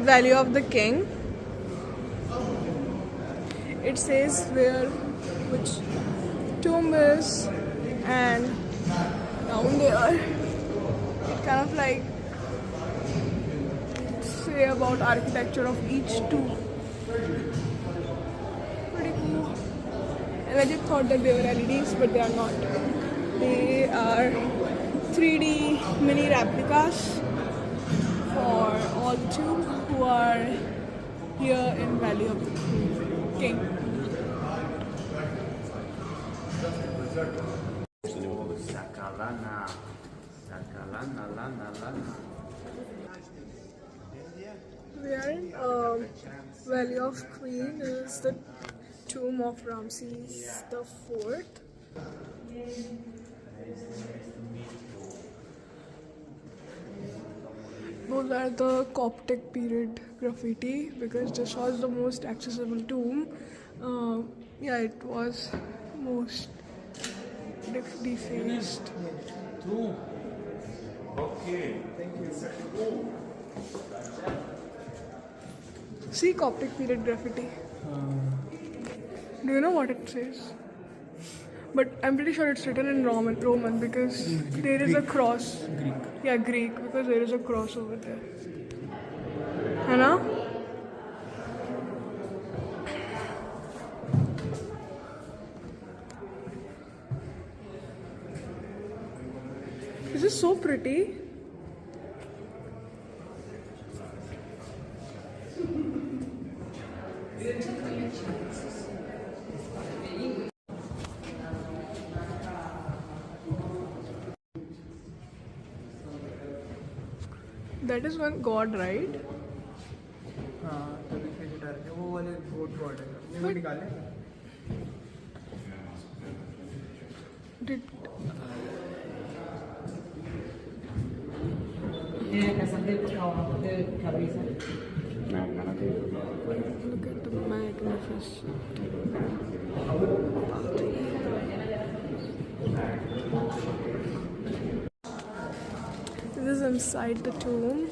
Valley of the King. It says where which tomb is, and down there it kind of like say about architecture of each tomb. Pretty cool. And I just thought that they were LEDs, but they are not. They are 3D mini replicas for all the tombs who are here in Valley of the King. We are in Valley of Queen. This is the tomb of Ramses the Fourth. Those are the Coptic period graffiti because this was the most accessible tomb. Yeah, it was most defaced. Okay, thank you. See Coptic period graffiti. Do you know what it says? But I'm pretty sure it's written in Roman because there is a cross. Greek. Yeah, Greek, because there is a cross over there. है ना? This is so pretty. That is one god, right? हाँ, तभी फिर guitar के वो वाले गोट God है वो निकाले Did look at the magnificent body. This is inside the tomb.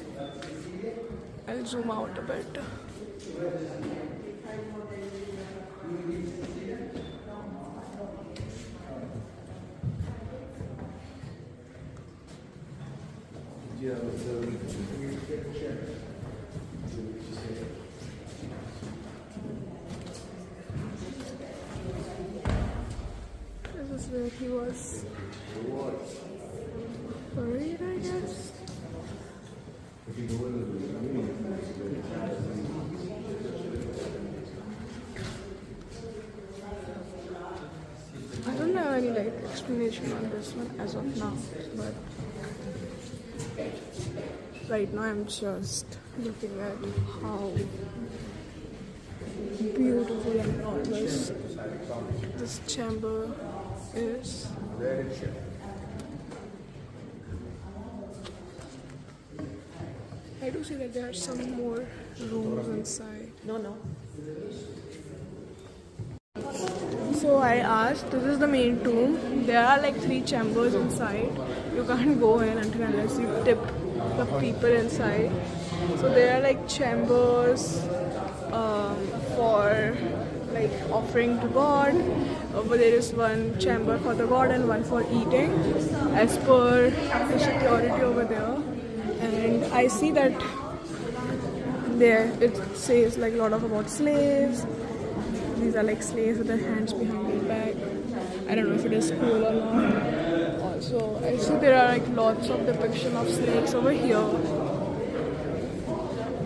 I'll zoom out a bit. This is where he was buried, I guess. I don't have any like explanation on this one as of now, but right now I'm just looking at how beautiful and enormous this chamber is. I do see that there are some more rooms inside. No. So I asked, this is the main tomb. There are like 3 chambers inside. You can't go in until unless you tip the people inside. So there are like chambers for like offering to God. But there is one chamber for the God and one for eating as per the security over there. And I see that there it says like a lot of about slaves. These are like slaves with their hands behind their back. I don't know if it is cool or not. Also, I see there are like lots of depiction of snakes over here.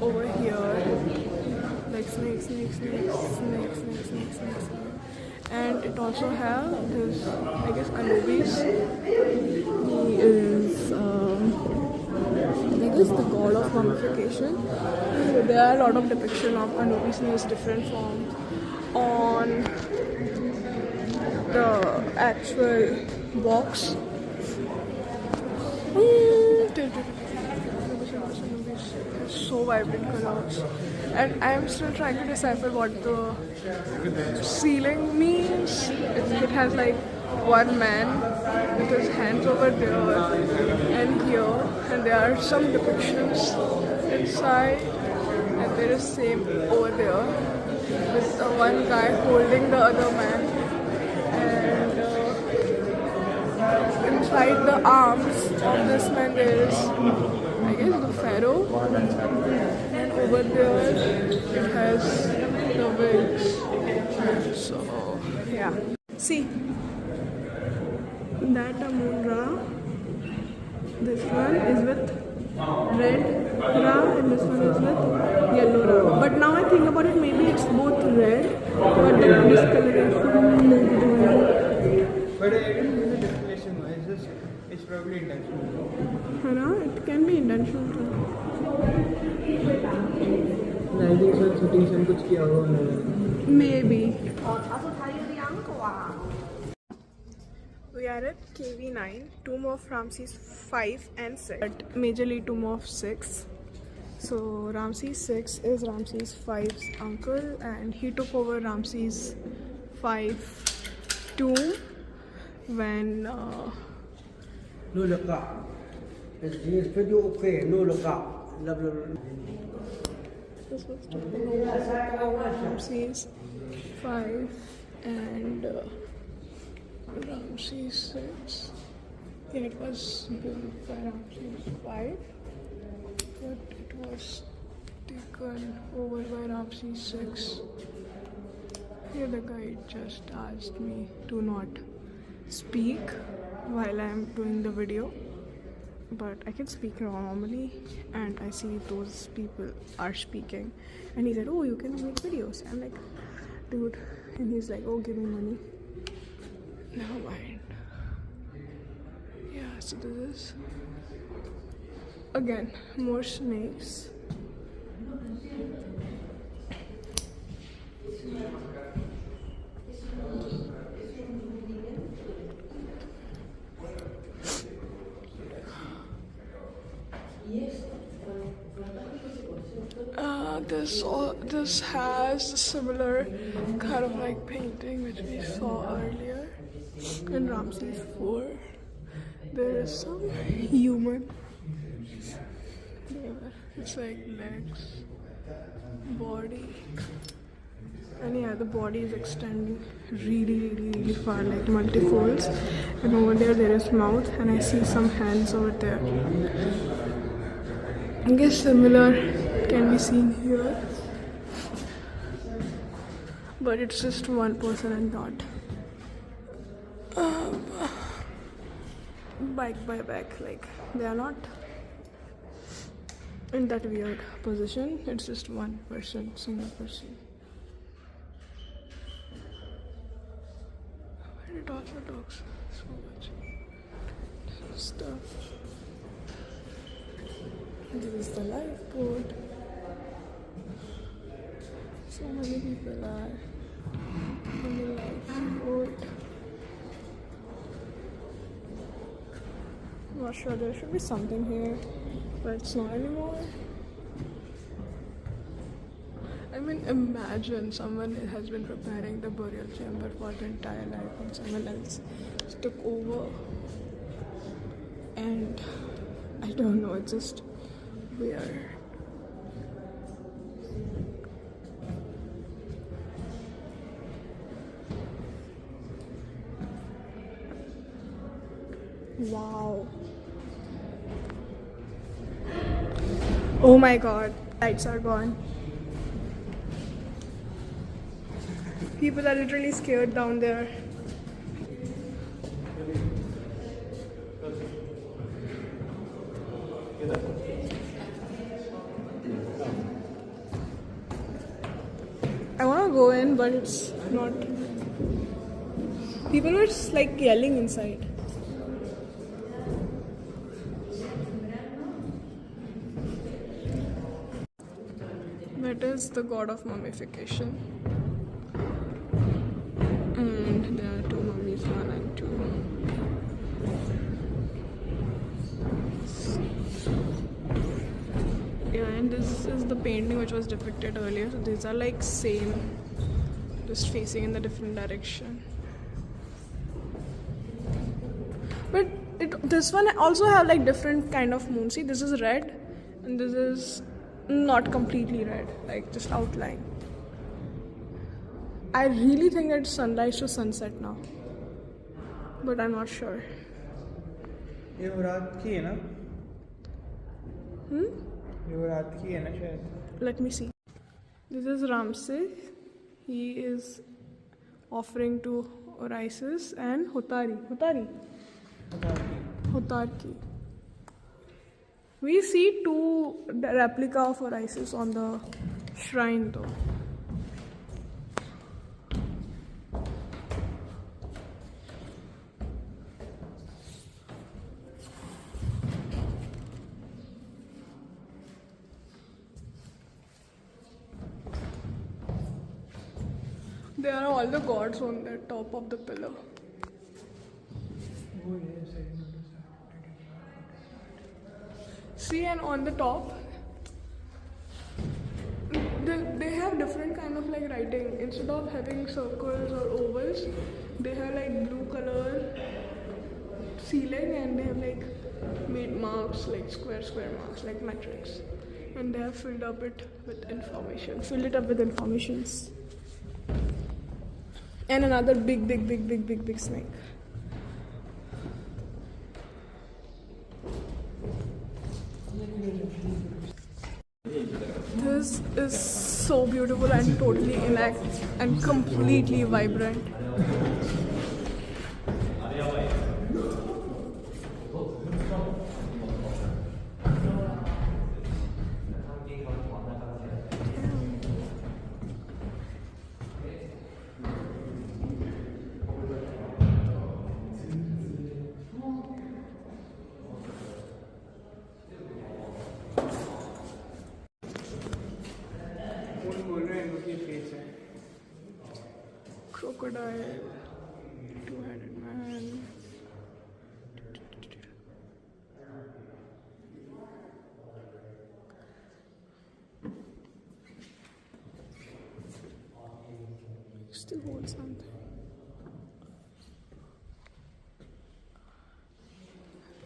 Over here. Like snakes. And it also has this, I guess, Anubis. He is, I guess, the god of mummification. So there are a lot of depiction of Anubis in his different forms on the actual box. So vibrant colors, and I am still trying to decipher what the ceiling means. It has like one man with his hands over there and here, and there are some depictions inside. And there is same over there with one guy holding the other man, and inside the arms of this man there is, I guess, the pharaoh, and over there it has the wings. So yeah, see that Amun-Ra. This one is with red Ra and this one is with yellow Ra. But now I think about it, maybe it's both red, but the discoloration may be different. But I didn't know the displacement. It's probably intentional. It can be intentional too. I think so. Shooting some कुछ किया होगा उन्होंने. Maybe. We are at KV9, tomb of Ramses 5 and 6, but majorly tomb of 6. So Ramses 6 is Ramses 5's uncle, and he took over Ramses 5 tomb when No look up. It's video okay. No look up. Love. this was taken over by Ramses 5 and Ramses 6. Yeah, it was built by Ramses 5, but it was taken over by Ramses 6. Here the guide just asked me to not speak while I am doing the video, but I can speak normally, and I see those people are speaking, and he said, oh, you can make videos. I'm like, dude, and he's like, oh, give me money. Never mind. Yeah, so this is again more snakes. This has a similar kind of like painting which we saw earlier in Ramses 4. There is some human there. It's like legs, body, and yeah, the body is extending really far, like multi-folds, and over there is mouth, and I see some hands over there. I guess similar can be seen here, but it's just one person and not back by back, like they are not in that weird position. It's just one person, single person. And it also talks so much stuff. This is the lifeboat. So many people are on the lifeboat. I'm not sure, there should be something here, but it's not anymore. I mean, imagine someone has been preparing the burial chamber for the entire life and someone else took over. And I don't know, it's just weird. Wow. Oh my god, lights are gone. People are literally scared down there. I want to go in, but it's not. People were just like yelling inside. That is the god of mummification. And there are two mummies, 1 and 2. Yeah, and this is the painting which was depicted earlier. So these are like same, just facing in the different direction. But this one also have like different kind of moon. See, this is red and this is not completely red, like just outline. I really think it's sunrise to sunset now, but I'm not sure. ये वो रात की है ना? ये वो रात की है ना शायद? Let me see. This is Ramses. He is offering to Orisis and Hotarki. We see two replica of Orisis on the shrine though. There are all the gods on the top of the pillar. Oh yes, I noticed that. See, and on the top, they have different kind of like writing. Instead of having circles or ovals, they have like blue color ceiling, and they have like made marks, like square marks, like metrics, and they have filled it up with informations. And another big snake. This is so beautiful and totally intact and completely vibrant. Crocodile, two-headed man. Still hold something.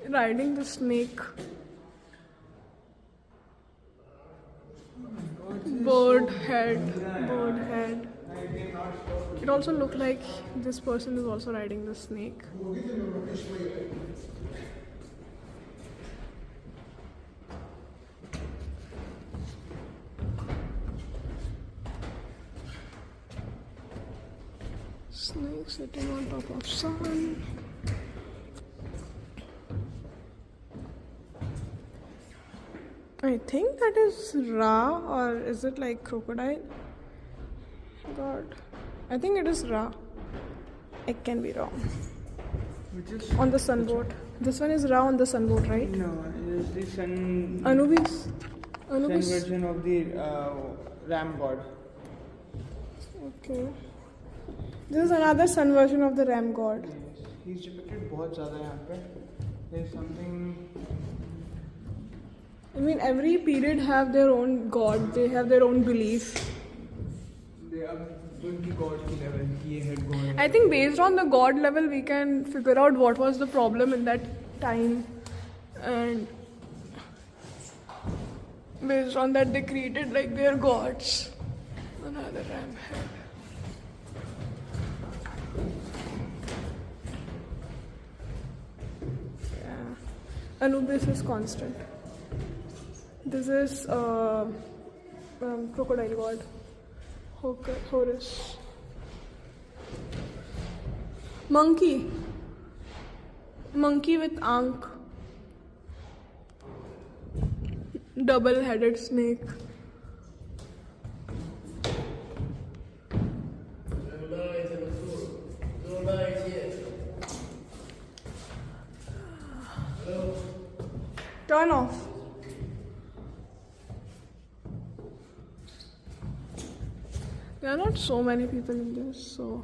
Riding the snake. Bird head. It also looked like this person is also riding the snake. Snake sitting on top of sun. I think that is Ra, or is it like crocodile? God, I think it is Ra. I can be wrong. Which is On the sunboat. This one is Ra on the sunboat, right? no, it is the sun. Anubis. Sun version of the ram god. Okay. This is another sun version of the ram god. Yes. He's depicted बहुत ज़्यादा यहाँ पे. There's something. I mean, every period have their own god. They have their own belief. They are उनकी god की level. ये head god. I think based on the god level, we can figure out what was the problem in that time, and based on that, they created like their gods. Another ram head. Yeah. Anubis is constant. This is crocodile god. Horus. Monkey with ankh. Double-headed snake. Turn off. There are not so many people in this, so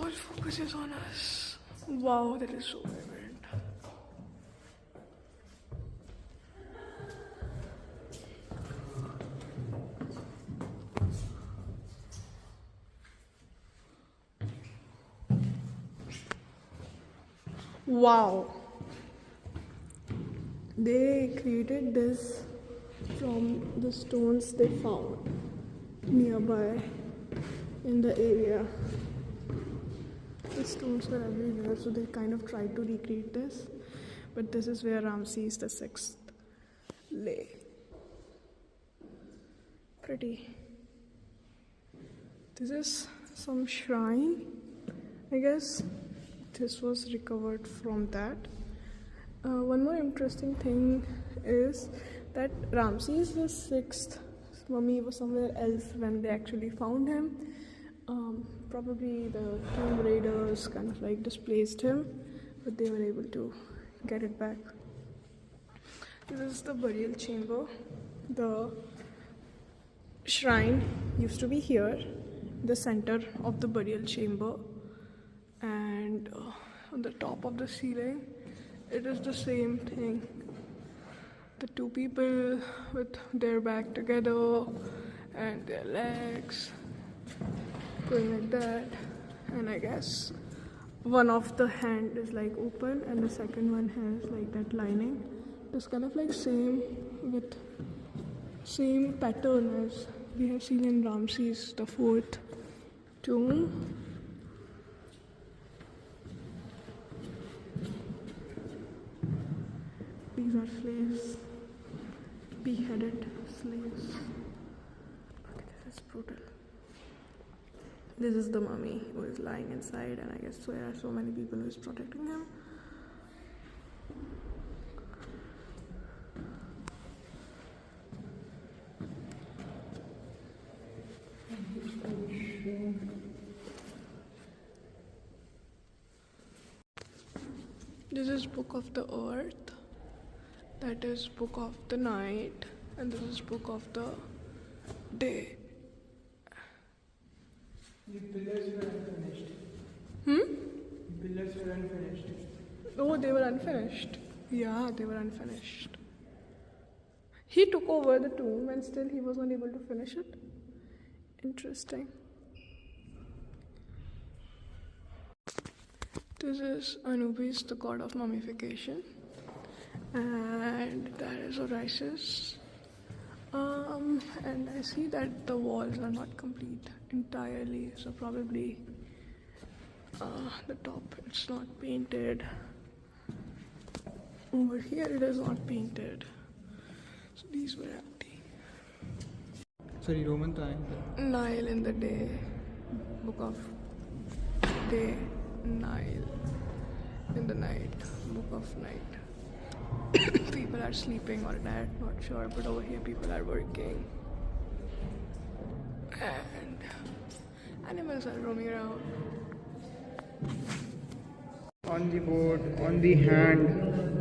it focuses on us. Wow, that is so vibrant. Wow. They created this from the stones they found nearby in the area. The stones were everywhere, so they kind of tried to recreate this. But this is where Ramses VI lay. Pretty. This is some shrine. I guess this was recovered from that. One more interesting thing is that Ramses VI's mummy was somewhere else when they actually found him. Probably the tomb raiders kind of like displaced him, but they were able to get it back. This is the burial chamber. The shrine used to be here, the center of the burial chamber, and on the top of the ceiling it is the same thing. The two people with their back together and their legs going like that, and I guess one of the hand is like open and the second one has like that lining. It's kind of like same pattern as we have seen in Ramses IV tomb. These are slaves, beheaded slaves. Okay, this is brutal. This is the mummy who is lying inside, and I guess there are so many people who is protecting him. This is Book of the Earth, that is Book of the Night, and this is Book of the Day. The pillars were unfinished. The pillars were unfinished. Oh, they were unfinished. Yeah, they were unfinished. He took over the tomb and still he was not able to finish it. Interesting. This is Anubis, the god of mummification, and that is Osiris. And I see that the walls are not complete entirely, so probably the top it's not painted. Over here it is not painted, so these were empty. Sorry, Roman time. Nile in the day, Book of Day, Nile in the night, Book of Night. People are sleeping or that, not sure, but over here people are working. And animals are roaming around. On the board, on the hand,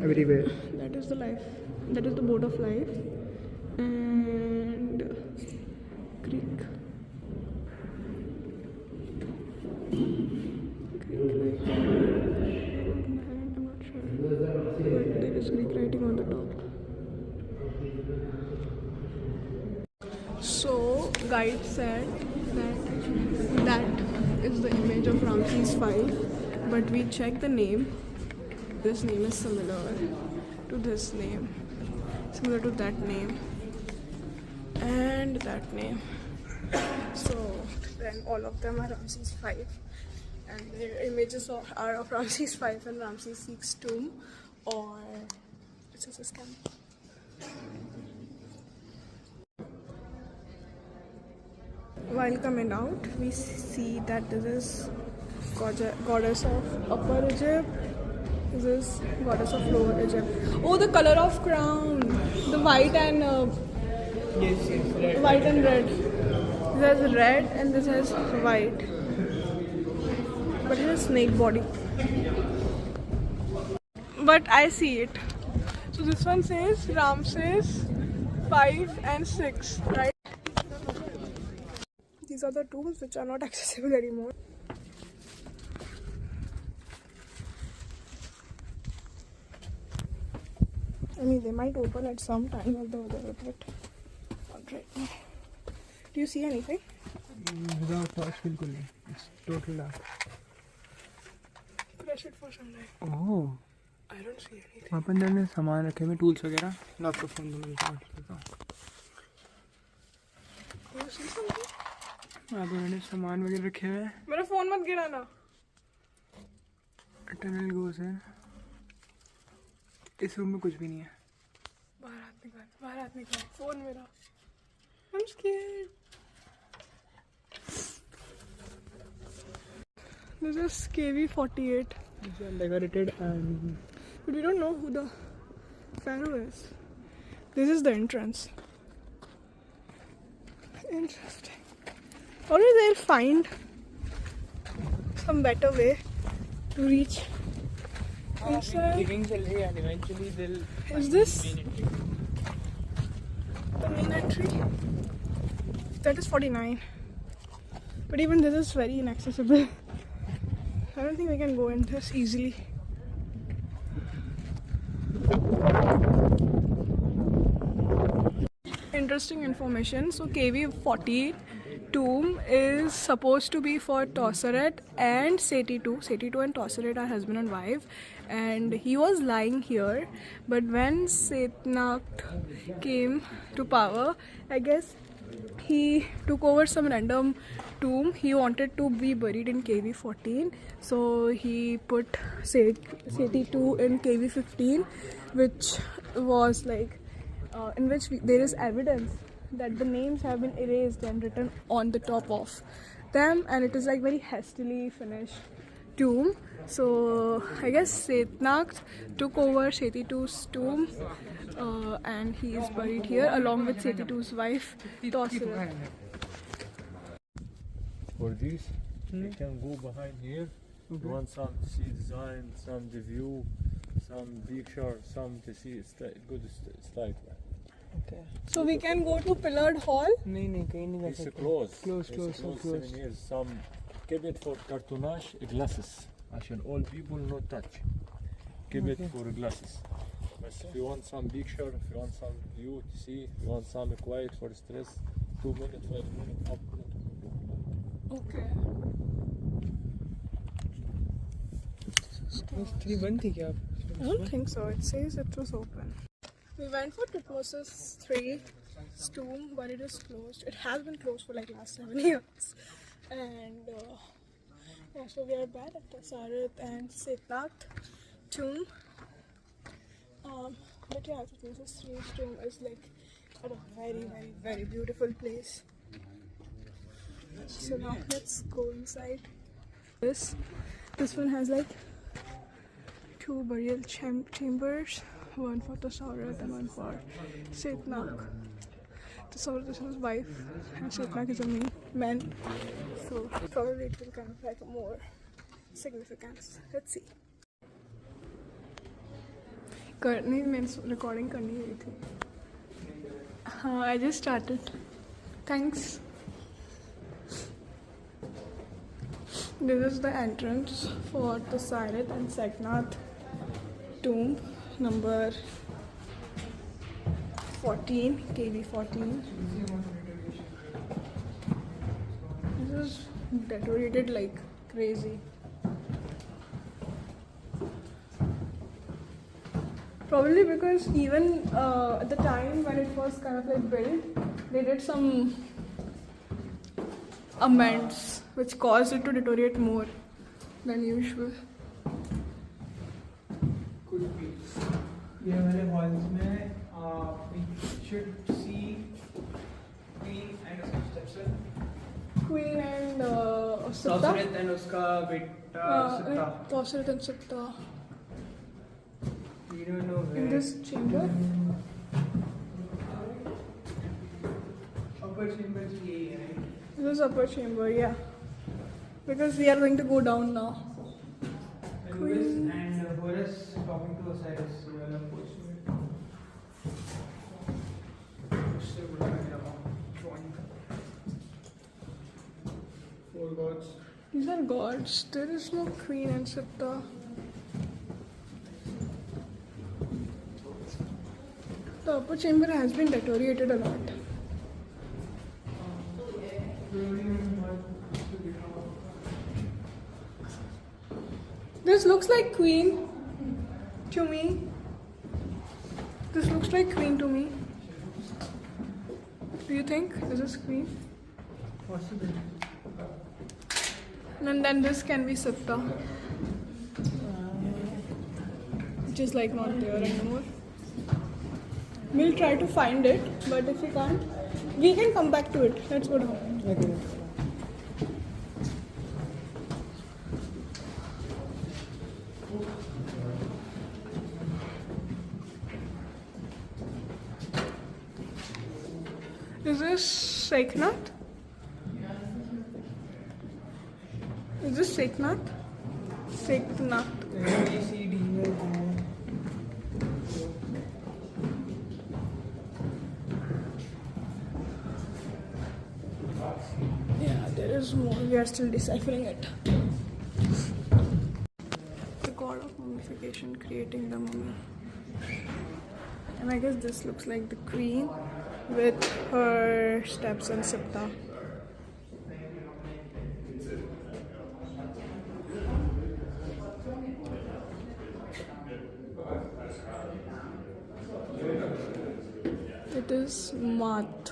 everywhere. That is the life. That is the boat of life. And Greek. I'm not sure. But there is Greek writing on the top. So, guide said that is the image of Ramses V, but we checked the name. This name is similar to this name, similar to that name, and that name. So then all of them are Ramses V, and their images are of Ramses V and Ramses VI's tomb, or it's just a scam. While coming out, we see that this is goddess of Upper Egypt. This is goddess of Lower Egypt. Oh, the color of crown, the white and Yes, red. white and red. This has red and this has white, but it has snake body. But I see it. So this one says Ramses 5 and 6, right? These are the tombs which are not accessible anymore. I mean, they might open at some time or the other, but not right now. Do you see anything? Without torch, bilkul nahi. It's total dark. Crush it for some light. Oh. I don't see anything. वहाँ पर अंदर में सामान रखे हुए tools वगैरह. मैं आपको फोन दूँगा. You see something? यहाँ पर मैंने सामान वगैरह रखे हुए हैं. मेरा फोन मत गिराना. टनल गोस है. इस रूम में कुछ भी नहीं है. बाहर हाथ निकाल. फोन मेरा. I'm scared. This is KV48. It's decorated and But we don't know who the pharaoh is. This is the entrance. Interesting. Or they'll find some better way to reach inside. digging चल रही है and eventually they'll. Is this the main entry? That is 49. But even this is very inaccessible. I don't think we can go in this easily. Interesting information. So KV40 tomb is supposed to be for Tosseret and Seti II. Seti II and Tosseret are husband and wife, and he was lying here. But when Setnakht came to power, I guess he took over some random tomb. He wanted to be buried in KV14, so he put Seti II in KV15, which was like in which there is evidence that the names have been erased and written on the top of them, and it is like very hastily finished tomb. So I guess Setnakht took over Seti II's tomb, and he is buried here along with Seti II's wife Tosseret. For this, you can go behind here. You want some to see design, some the view, some picture, some to see good style. Okay. So we can go to Pillared Hall. नहीं कहीं नहीं जा It's सकते. close. Close. 7 years. Some keep it for cartoonage glasses. عشان all people not touch. Keep it for glasses. But if you want some picture, if you want some view to see, if you want some quiet for stress, 2 minutes, 5 minutes up. Okay. बस 3 बंद थी क्या? I don't think so. It says it was open. We went for Tutmosis III's tomb, but it is closed. It has been closed for like last 7 years. And yeah, so we are back at Tosseret and Setnakht tomb. But yeah, Tutmosis III's tomb is like at a very, very, very beautiful place. So now let's go inside. This one has like 2 burial chambers. One for Tosseret and one for Setnakht. Tosseret is his wife and Setnakht is a man. So probably it will kind of like more significance. Let's see. नहीं मैं recording करनी हुई थी. हाँ, I just started. Thanks. This is the entrance for Tosseret and Setnakht tomb. Number 14, KV14. This is decorated like crazy. Probably because even at the time when it was kind of like built, they did some amends which caused it to deteriorate more than usual. ये वाले halls में we should see Queen and Hatshepsut. Queen and Sitta. Tosseret and उसका बेटा Sitta. Tosseret and Sitta. We don't know where. In this chamber. Upper chamber यही है. This is upper chamber, yeah. Because we are going to go down now. Queen and Horus talking to Osiris. ये वाला post में. उससे बड़ा है drawing. 4 gods. These are gods. There is no Queen and Sitta. The upper chamber has been deteriorated a lot. This looks like Queen to me. This looks like Queen to me. Do you think? Is this queen? Possible. And then this can be Sipta, which is like not there anymore. We'll try to find it, but if we can't, we can come back to it. Let's go down. Okay. Is this Seknath? Is this Seknath? Seknath. A, B, C, D, E, F, Yeah, there is more. We are still deciphering it. The god of mummification creating the mummy. And I guess this looks like the queen with her stepson Sipta. It is Mat.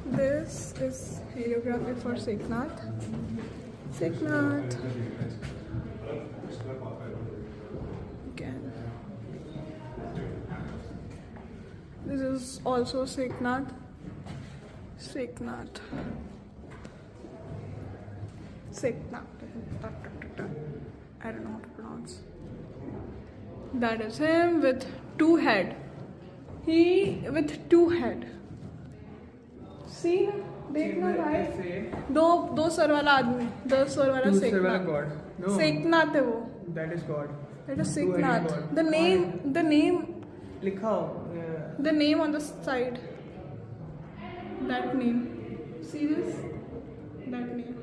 This is heliography for Seknath. Seknath. Again. This is also Seknath. Seknath. Seknath. I don't know how to pronounce. That is him with two head. He with two head. See ना देखना भाई दो sir वाला आदमी दो sir वाला Seknath. God. No. Seknath है वो. That is God. That is Two-headed Seknath. God. The name लिखा हो. the name on the side. That name. See this? That name.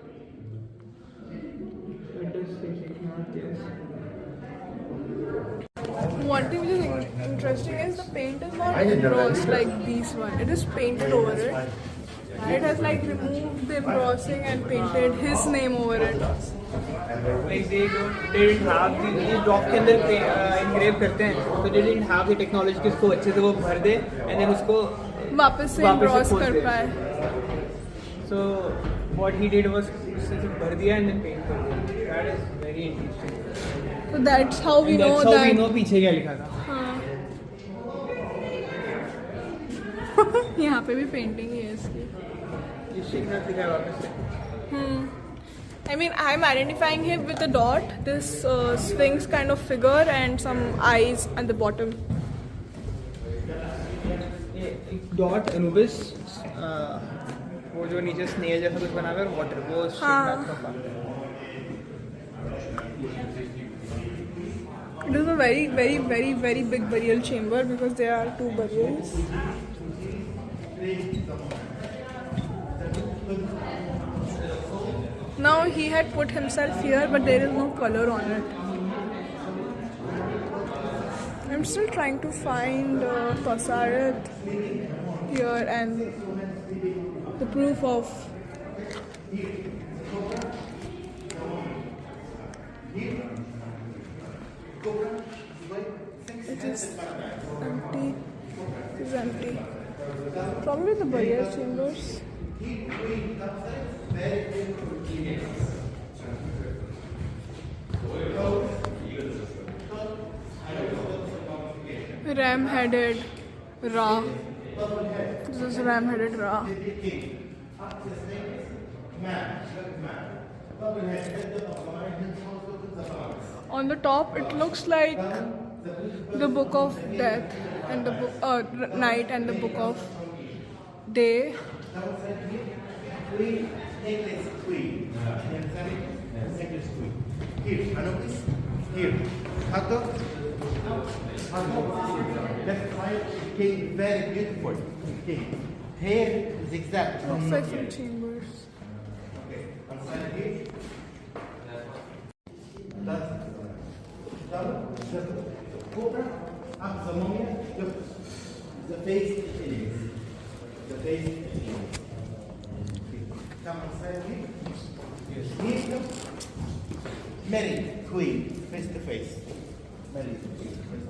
It is Seknath, yes. One thing which is interesting is the paint is not embossed like this one. It is painted over it. It has like removed the embossing and painted his name over it. Like they didn't have the rock के अंदर engrave करते हैं, so they didn't have the technology कि उसको अच्छे से वो भर दे and then उसको वापस से emboss कर पाए. So what he did was उससे भर दिया and then paint कर दिया. That is very interesting. So that's how we know that's how that. we know पीछे क्या लिखा था. हाँ. यहाँ पे भी पेंटिंग ही है इसकी. ये Seknath लिखा है वापस से. I mean, I'm identifying him with a dot, this sphinx kind of figure and some eyes at the bottom. Dot Anubis, वो जो नीचे snail जैसा कुछ बना हुआ है water, वो Seknath का part है. It is a very, very, very, very big burial chamber because there are two burials. Now he had put himself here, but there is no color on it. I'm still trying to find Pasarat here and the proof of. It is empty. It is empty. Probably the burial chambers. Ram-headed Ra. This is ram-headed Ra. On the top, it looks like the book of death and the book night and the book of day. Queen. Necklace queen. Here, Anubis. Here. Hato. Left side came very beautiful. King. Here is exact. Looks like some chambers. Okay. One side here. That's Cobra. Up the mummy. Look. The face is. The face is. Come inside here. Here. Mary, Queen, face to face. Mary, face to face.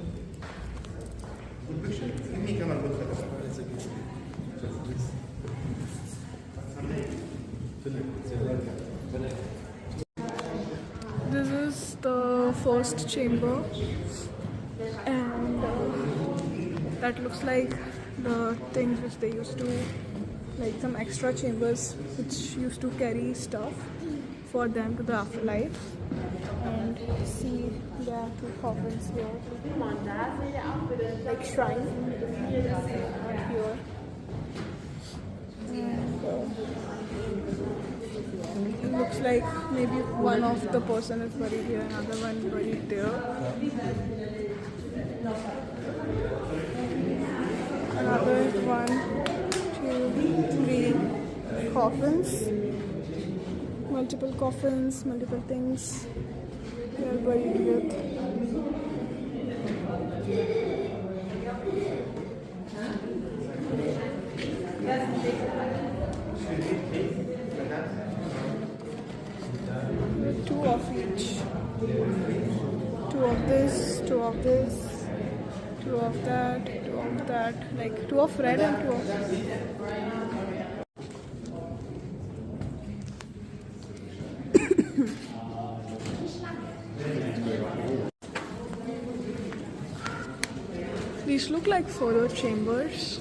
first chamber, and that looks like the things which they used to, like some extra chambers which used to carry stuff for them to the afterlife. And see, there are two coffins here, like shrine here. And it looks like maybe one of the person is buried here, another one buried there. Another 1, 2, 3 coffins. Multiple coffins, multiple things they are buried with. Two of each. Two of this, two of this, two of that, two of that. Like 2 of red and 2 of... These look like photo chambers.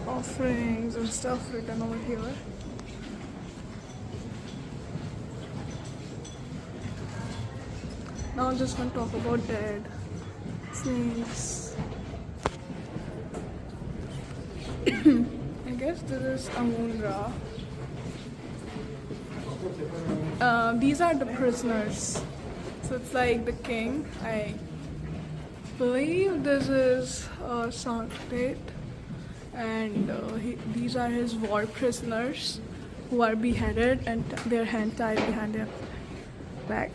Offerings and stuff written over here. Now I'm just going to talk about dead snakes. I guess this is Amun-Ra. These are the prisoners. So it's like the king. I believe this is Sanktet, and these are his war prisoners who are beheaded and their hand tied behind their back.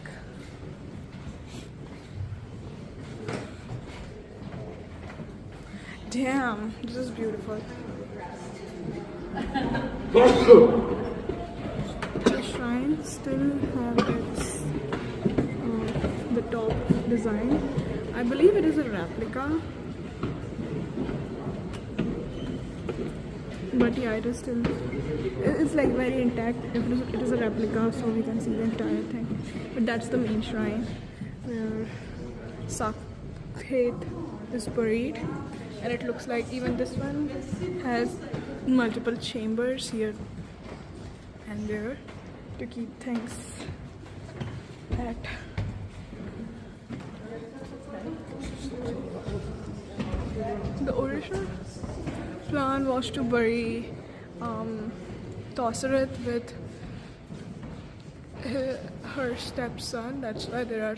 Damn, this is beautiful. The shrine still has its the top design. I believe it is a replica, but yeah, it is still. It's like very intact. It is a replica, so we can see the entire thing. But that's the main shrine where Sanktet is buried. And it looks like even this one has multiple chambers here and there to keep things at. The original plan was to bury Tosseret with her stepson. That's why there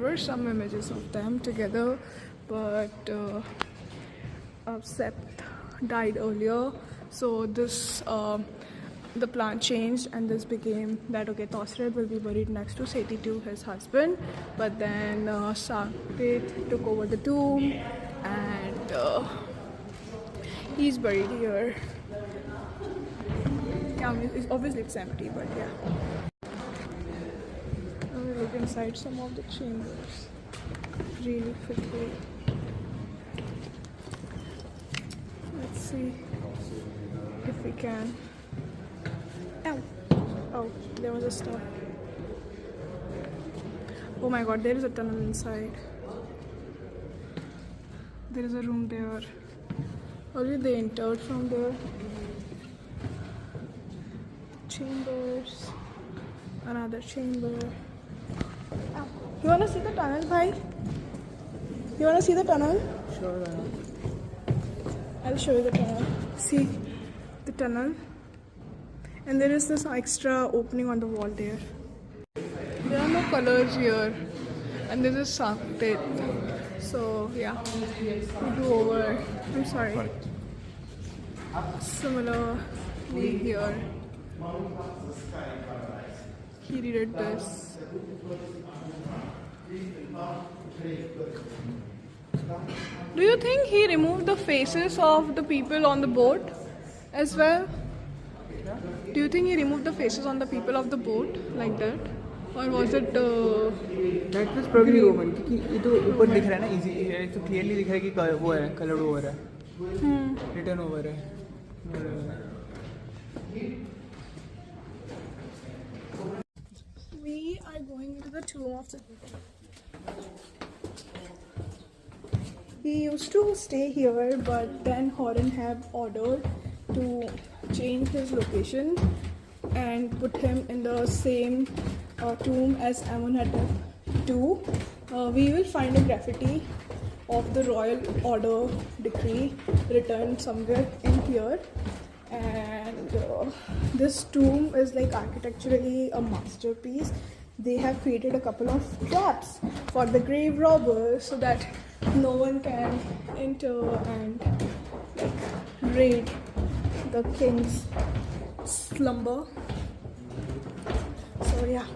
were some images of them together, but Sept died earlier, so this the plan changed, and this became that okay, Tosseret will be buried next to Seti II, his husband, but then Sanktet took over the tomb, and he's buried here. Yeah, obviously it's empty, but yeah. I'm gonna look inside some of the chambers really quickly. Let's see if we can. Ow! Oh, there was a star. Oh my god, there is a tunnel inside. There is a room there. Only they entered from there. Chambers. Another chamber. Ow. You wanna see the tunnel, bhai? You wanna see the tunnel? Sure. I'll show you the tunnel. See the tunnel, and there is this extra opening on the wall there. There are no colors here, and this is Sanktet. So yeah, we do over. I'm sorry. Similarly here, he redid this. Do you think he removed the faces of the people on the boat as well? Do you think he removed the faces on the people of the boat like that? or was it That was probably Roman क्योंकि ये तो ऊपर दिख रहा है ना easy तो clearly दिख रहा है कि वो है colored over है written over है we are going into the tomb of the He used to stay here, but then Horemheb ordered to change his location and put him in the same tomb as Amenhotep II. We will find a graffiti of the royal order decree written somewhere in here. And this tomb is like architecturally a masterpiece. They have created a couple of traps for the grave robbers so that no one can enter and like raid the king's slumber. So yeah,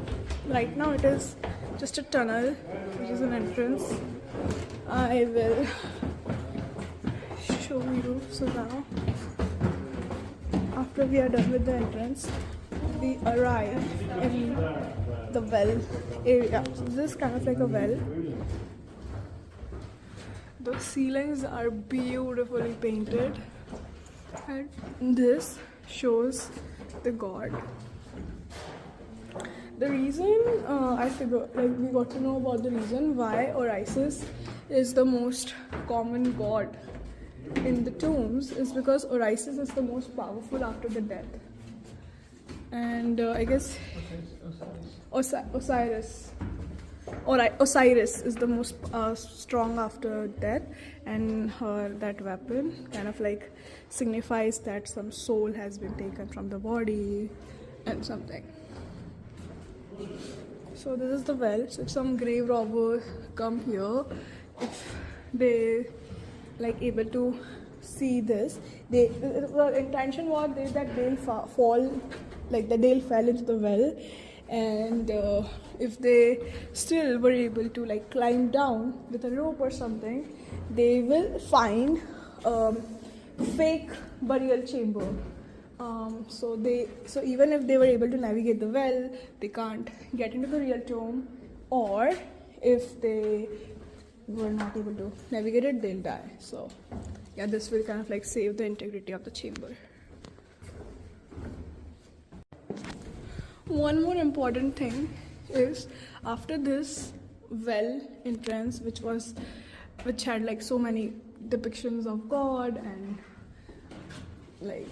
right now it is just a tunnel which is an entrance. I will show you. So now after we are done with the entrance, we arrive in the well area. So this is kind of like a well. The ceilings are beautifully painted, and this shows the god. The reason I figured, like, we got to know about the reason why Osiris is the most common god in the tombs is because Osiris is the most powerful after the death. And I guess Osiris is the most strong after death, and that weapon kind of like signifies that some soul has been taken from the body and something. So this is the well. So if some grave robbers come here, if they like able to see this, the intention was that they'll fall, like that they'll fall into the well, and if they still were able to like climb down with a rope or something, they will find fake burial chamber. So even if they were able to navigate the well, they can't get into the real tomb, or if they were not able to navigate it, they'll die. So yeah, this will kind of like save the integrity of the chamber. One more important thing is after this well entrance, which had like so many depictions of God and like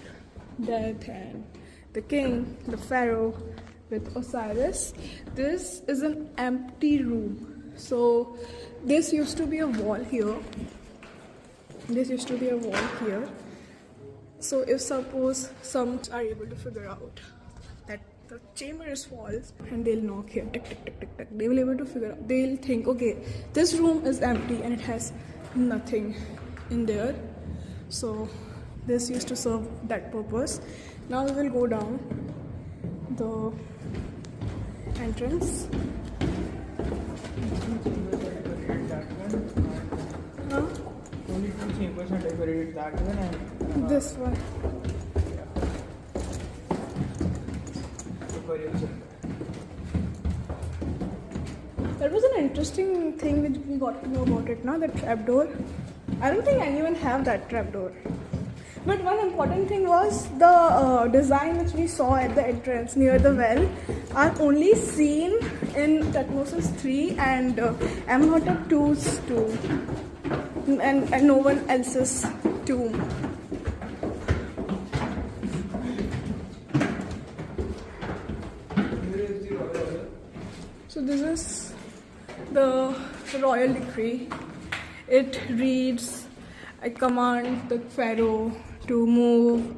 death and the king, the pharaoh with Osiris, this is an empty room. So this used to be a wall here. So if suppose some are able to figure out that the chamber is false and they'll knock here, tick, tick, tick, tick, tick, they will able to figure out, they'll think, okay, this room is empty and it has nothing in there. So this used to serve that purpose. Now we will go down the entrance. Huh? Only 2 chambers are decorated, that one and This one. the burial chamber. That was an interesting thing which we got to know about it, now that trapdoor. I don't think anyone have that trapdoor. But one important thing was the design which we saw at the entrance near the well are only seen in Thutmose III and Amenhotep II's tomb, and no one else's tomb. So this is the royal decree. It reads, I command the pharaoh to move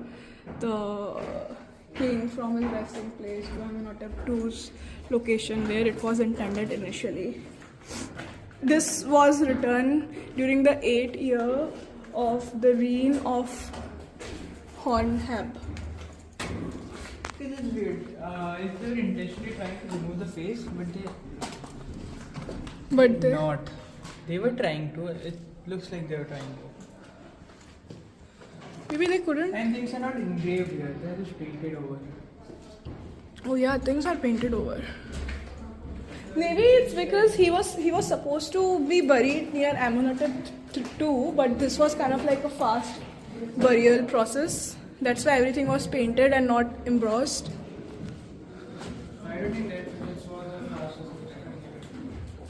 the king from his resting place to Amenhotep II's location where it was intended initially. This was written during the 8th year of the reign of Horemheb. This is weird. If they were intentionally trying to remove the face, But they not. They were trying to. It looks like they were trying to. maybe they couldn't. And things are not engraved here. They are just painted over. Oh yeah, things are painted over. Maybe it's because he was supposed to be buried near Amenhotep II, but this was kind of like a fast burial process. That's why everything was painted and not embossed. I don't think that this was a process.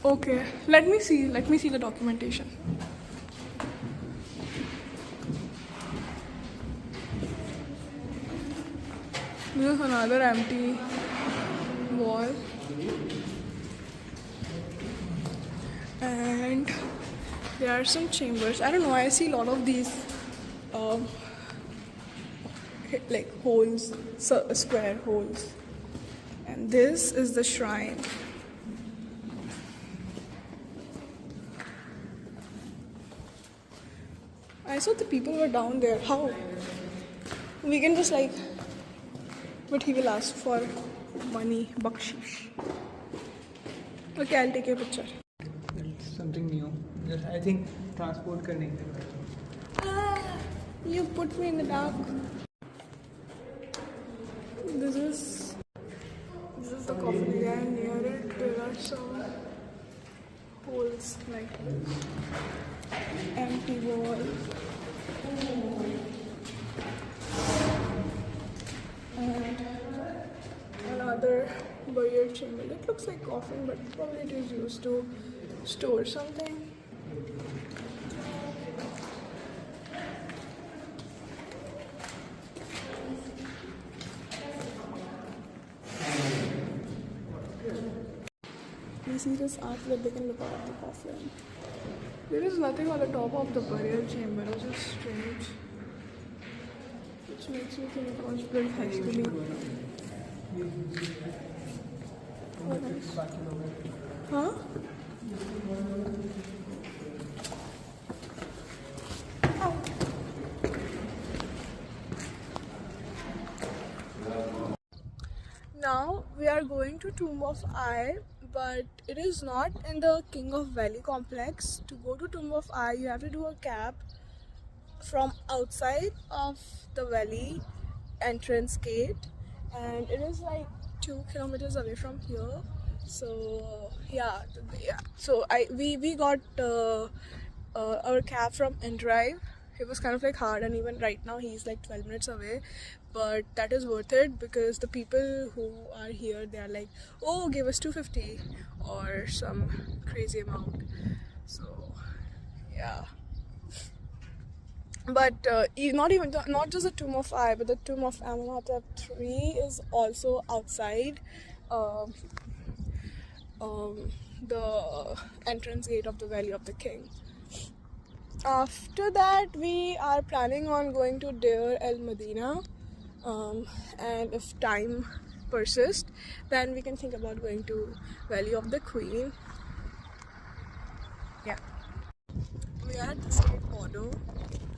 Okay, let me see the documentation. This is another empty wall. And there are some chambers. I don't know, I see a lot of these like holes, square holes. And this is the shrine. I saw the people were down there. How? We can just like, but he will ask for money, bakshish. Okay, I'll take a picture. It's something new. Just, I think transport करने के लिए. You put me in the dark. This is the coffin again. Near it, there are some holes like empty wall. And another burial chamber. It looks like coffin, but probably it is used to store something. We see this arch that they can look out of the coffin. There is nothing on the top of the burial chamber, which is strange. Which makes me think it was built hastily. Oh, nice. Huh? Now we are going to Tomb of Ai, but it is not in the King of Valley complex. To go to Tomb of Ai, you have to do a cab from outside of the valley entrance gate, and it is like 2 kilometers away from here. So yeah. So we got our cab from InDrive. It was kind of like hard, and even right now he's like 12 minutes away, but that is worth it because the people who are here, they are like, oh, give us 250 or some crazy amount. So yeah. But not just the Tomb of Ai, but the Tomb of Amenhotep III is also outside the entrance gate of the Valley of the King. After that, we are planning on going to Deir el-Medina, and if time persists, then we can think about going to Valley of the Queen. Yeah. We are at the state border.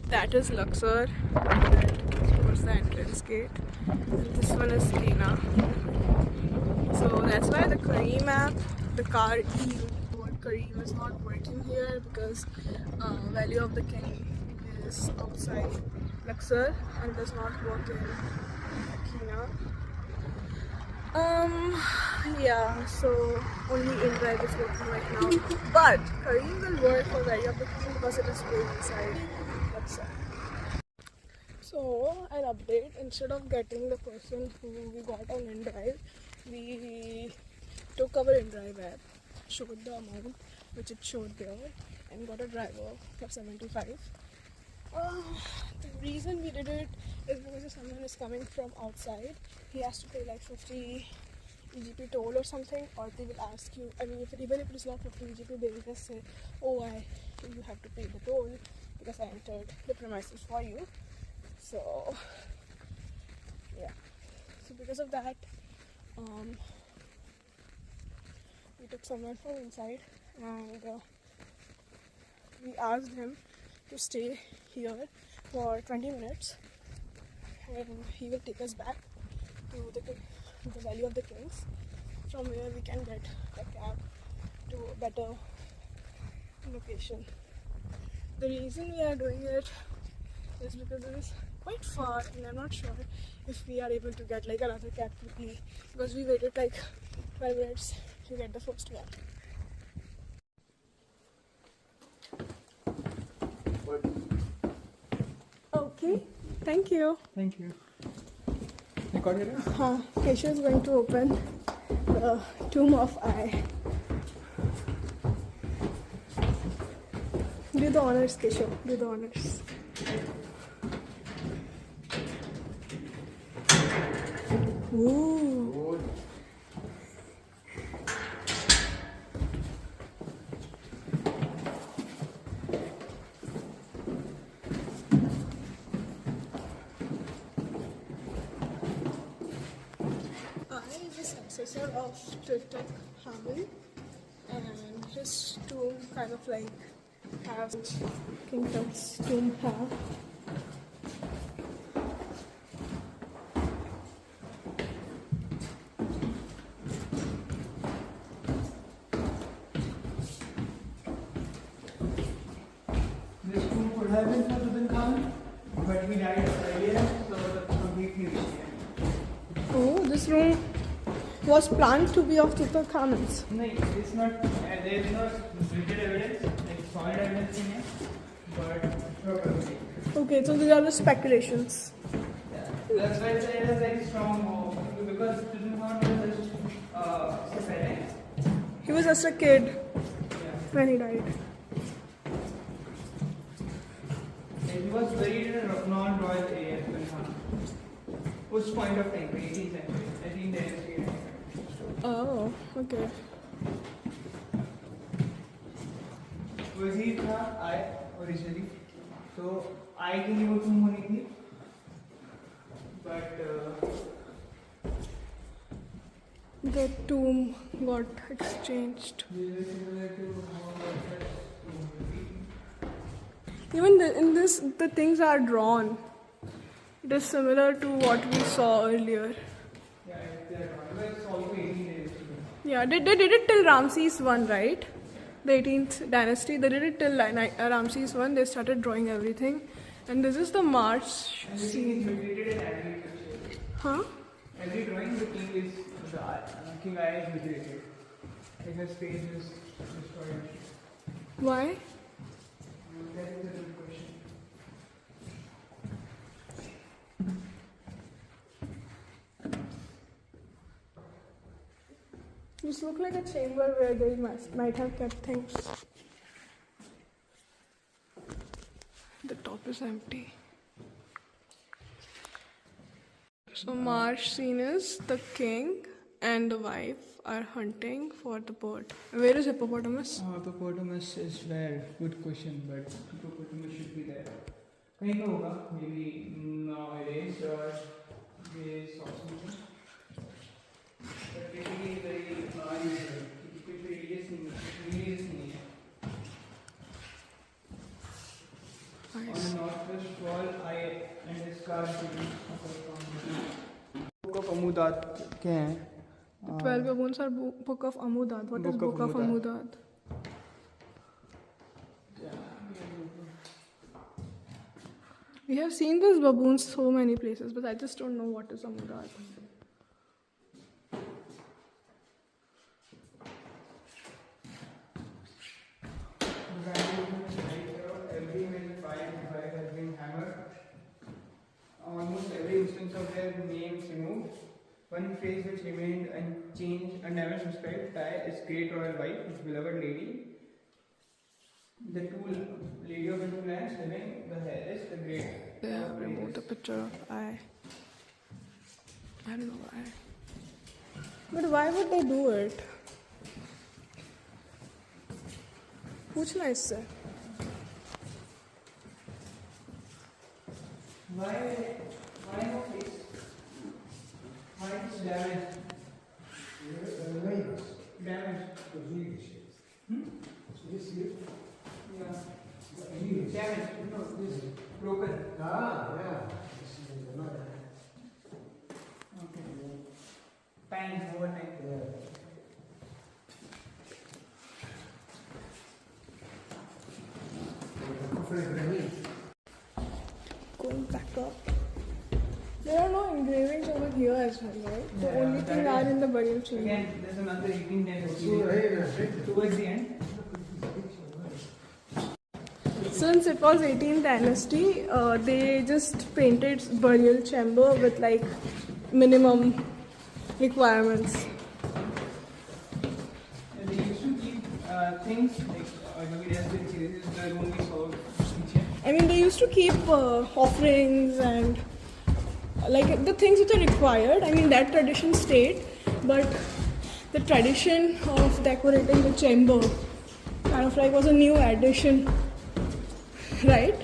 That is Luxor, and towards the entrance gate. And this one is Kena. So that's why the Kareem app, the car word Kareem is not working here, because Valley of the King is outside Luxor and does not work in Kena. Yeah, so only InDrive is working right now. But Kareem will work for Valley of the King because it is way inside Luxor. So I'll update. Instead of getting the person who we got on InDrive, we took our InDrive app, showed the amount which it showed there, and got a driver for 75. The reason we did it is because if someone is coming from outside, he has to pay like 50 EGP toll or something, or they will ask you, I mean, even if it is not 50 EGP, they will just say, oh, you have to pay the toll because I entered the premises for you. So yeah, so because of that, we took someone from inside, and we asked him to stay here for 20 minutes, and he will take us back to the Valley of the Kings, from where we can get a cab to a better location. The reason we are doing it is because it is quite far, and I'm not sure if we are able to get like another cab quickly, because we waited like 12 minutes you get the first one. Okay, thank you. Thank you. Record it? Kesha is going to open the tomb of I. Do the honors, Kesha. Do the honors. Ooh. I is the successor of Tutankhamun, and his tomb kind of like has King Tut's tomb have. This tomb could have been for Tutankhamun, but he died earlier, so the completely restored. Oh, this room was planned to be of Tutankhamun's. No, it's not. There is no rigid evidence, like solid evidence in it, but probably. Okay, so these are the speculations. Yeah. That's why I say it is very strong because Tutankhamun was just a parent. He was just a kid Yeah. when he died. And he was buried in a non-royal area, Tutankhamun. Which point of time? 18th century, 18th dynasty. Oh, okay. वज़ीर था आय originally, तो आय के लिए वो tomb होनी थी, but The tomb got exchanged. Even in this, the things are drawn. It is similar to what we saw earlier. yeah, it's also 18th dynasty. Yeah, they did it till Ramses I, right? The 18th dynasty. They did it till Ramses I. They started drawing everything. And this is the march Everything scene. is mutilated in every picture. Huh? Every drawing, the king is the king eye is mutilated. Like his face is destroyed. Why? That is a good question. This looks like a chamber where they might have kept things. The top is empty. So march scene is the king and the wife are hunting for the bird. Where is hippopotamus? Hippopotamus is where? Good question, but hippopotamus should be there. कहीं तो होगा, maybe nowadays or this or something. But basically very unusual. कुछ religious नहीं है. On the northwest wall, I and his car Book of Amudat क्या है? The 12 baboons are Book of Amudad. What is Book of Amudad? We have seen these baboons so many places, but I just don't know what is Amudad. Every male five has been hammered. Almost every instance of their names removed. One phrase which remained unchanged and never subscribed, Tai is great royal wife, his beloved lady. The lady of the two lands living, the heiress, the great. They have removed the picture of I. I don't know why. But why would they do it? पूछना इससे. Why no face? Why it's damaged? Damaged. Yeah. Damaged. No, this is broken. Okay. Time, over time. Going back up. There are no engravings over here as well, right? The Yeah, only thing that are is- in the burial chamber. Again, there's another 18 dynasty towards the end. Since it was 18th dynasty, they just painted burial chamber with like minimum requirements. And they used to keep things like nobody else did see this is the room we saw kitchen. I mean, they used to keep offerings and like the things which are required. I mean, that tradition stayed, but the tradition of decorating the chamber kind of like was a new addition, right?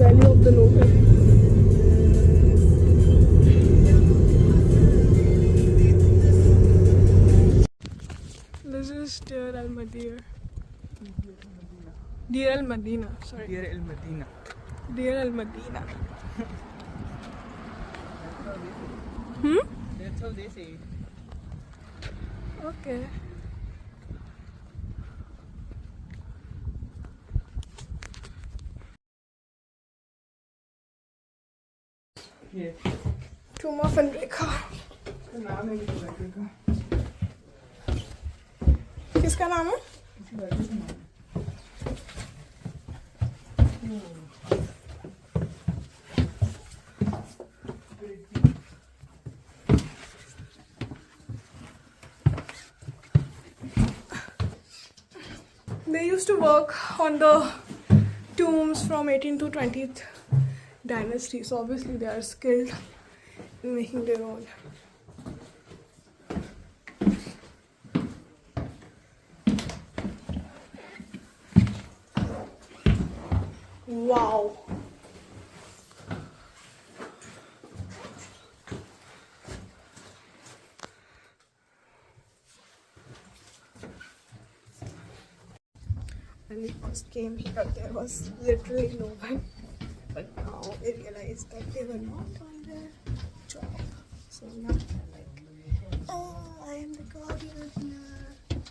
Value of the local. This is Deir el-Medina. Deir el-Medina, sorry. Deir el-Medina. Deir el-Medina. That's how they say it. Okay. Yes. Tomb of Enrica. इसका नाम है किसी लड़के का किसका नाम है? किसी लड़के का नाम They used to work on the tombs from 18th to 20th dynasty, so obviously they are skilled in making their own. Wow. When we first came here, there was literally no one. But now we realized that they were not on their job. So now they're like, oh, I am the guardian here.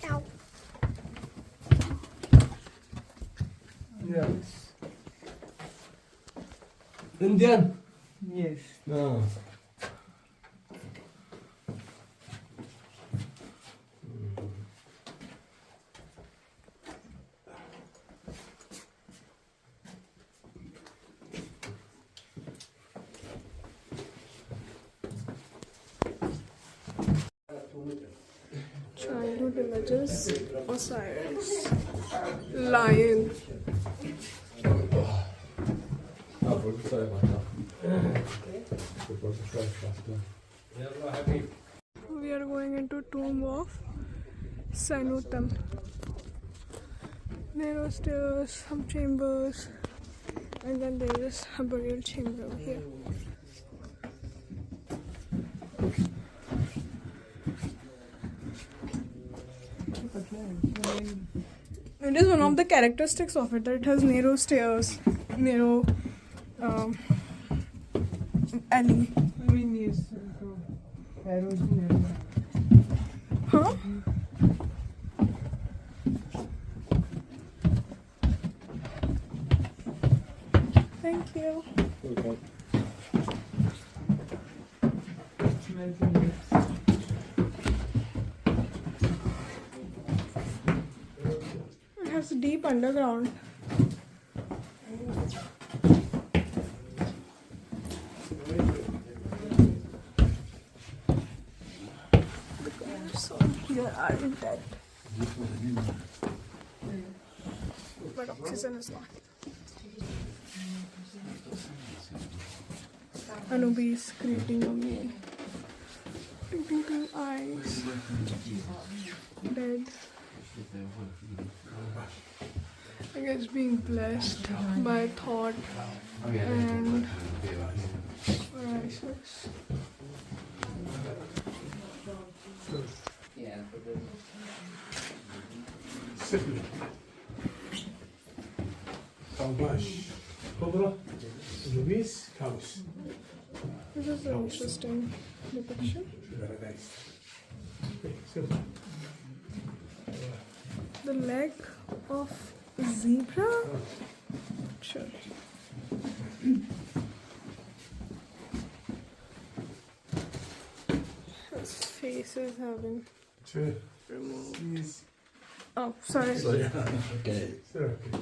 Ow. Yes. Indian. Yes. No. Childhood images, Osiris, lion. We are going into tomb of Sanutam. There are stairs, some chambers, and then there is a burial chamber over here. It is one of the characteristics of it that it has narrow stairs, narrow alley. I mean, yes. So, arrows in everywhere. Huh? Thank you. Smells nice. It has deep underground. The cars on here are intact. But oxygen is not. Anubis creating a meal. Ting eyes. Dead. I guess being blessed by thought and paralysis. How much? Cobra, Luis, House. This is an interesting depiction. Very nice. Okay, so The leg of zebra? Sure. His face is having two, removed. please. Oh, sorry. Okay. Sir, okay.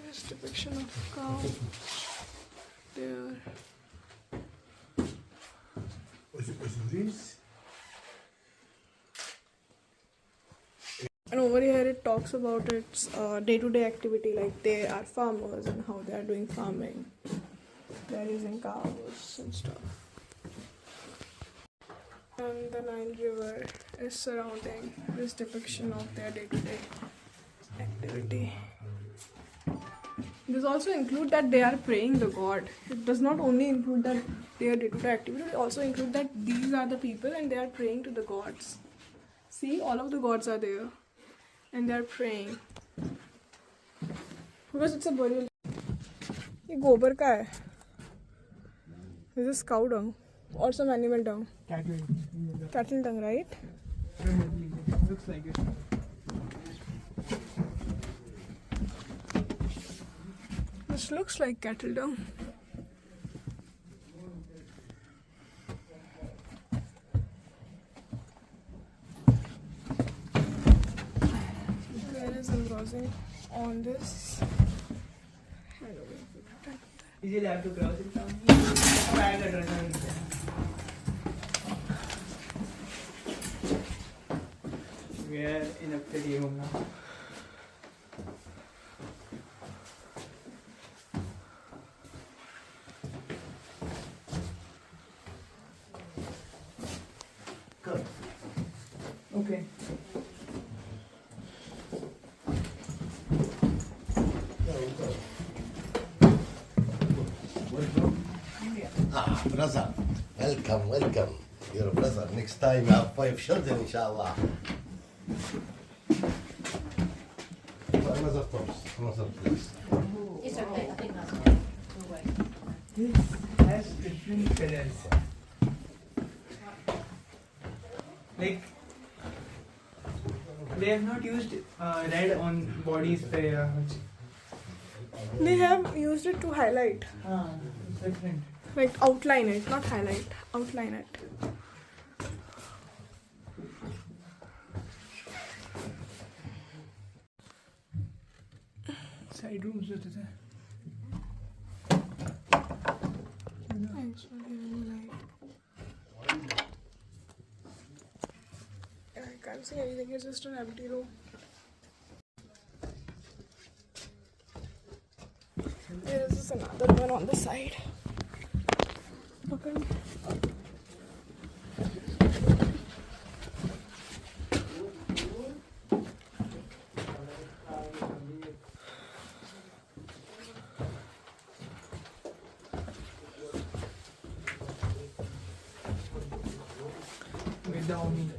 Here's depiction of cow. There. Was it this? And over here it talks about its day-to-day activity, like they are farmers and how they are doing farming. They are using cows and stuff. And the Nile River is surrounding this depiction of their day-to-day activity. This also include that they are praying the god. It does not only include that their day-to-day activity, it also include that these are the people and they are praying to the gods. See, all of the gods are there and they are praying. Because it's a burial. ये गोबर का है. This is cow dung or some animal dung. Cattle dung, right? Looks like it. This looks like cattle dung. There is embossing on this. Is it allowed to cross it down? Bag address. We are in a pretty home now. Come. Okay. Ah, brother. Welcome, welcome. Your brother. Next time you have 5 children, inshallah. Another toast, another place. It's okay, I think that's right. This has different colors. Like, they have not used red on bodies. They have used it to highlight. It's different. Like outline it, not highlight. Outline it. Side rooms with it. Thanks for giving me light. I can't see anything, it's just an empty room. There is just another one on the side. Okay. With the Omi.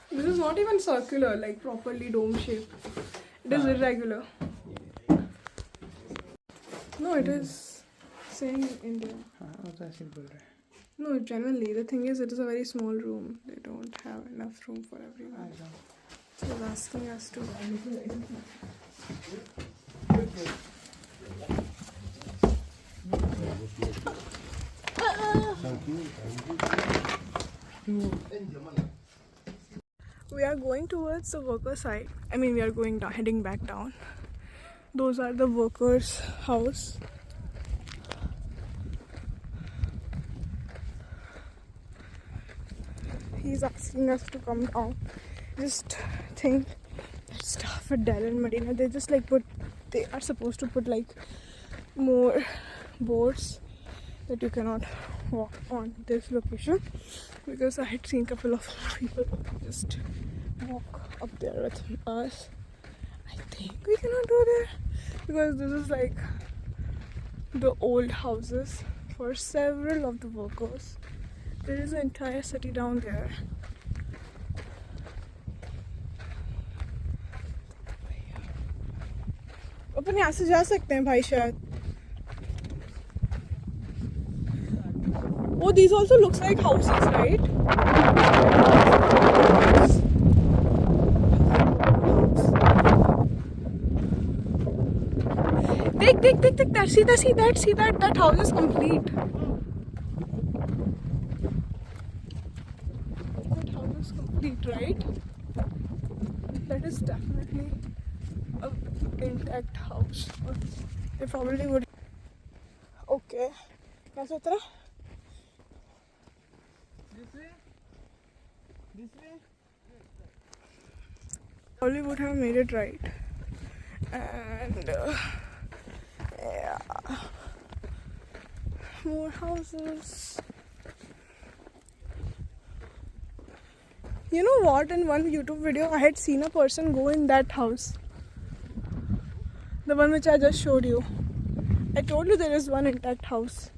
This is not even circular, like properly dome shape. It is irregular. No, it is saying India. No, genuinely, the thing is, it is a very small room. They don't have enough room for everyone. So he's asking us to. We are going towards the worker side. I mean, we are going down, heading back down. Those are the workers' house. He's asking us to come down. Just think that stuff at Deir and Medina, they just like they are supposed to put like more boards that you cannot walk on this location, because I had seen a couple of people just walk up there with us. I think we cannot go there because this is like the old houses for several of the workers. There is an entire city down there. अपन यहाँ से जा सकते हैं भाई शायद. Oh, these also looks like houses, right? Take that. See that house is complete. That house is complete, right? That is definitely a intact house. They probably would. Okay. कैसे उतरा? This way? Probably would have made it right. And yeah, more houses. You know what? In one YouTube video, I had seen a person go in that house. The one which I just showed you. I told you there is one intact house.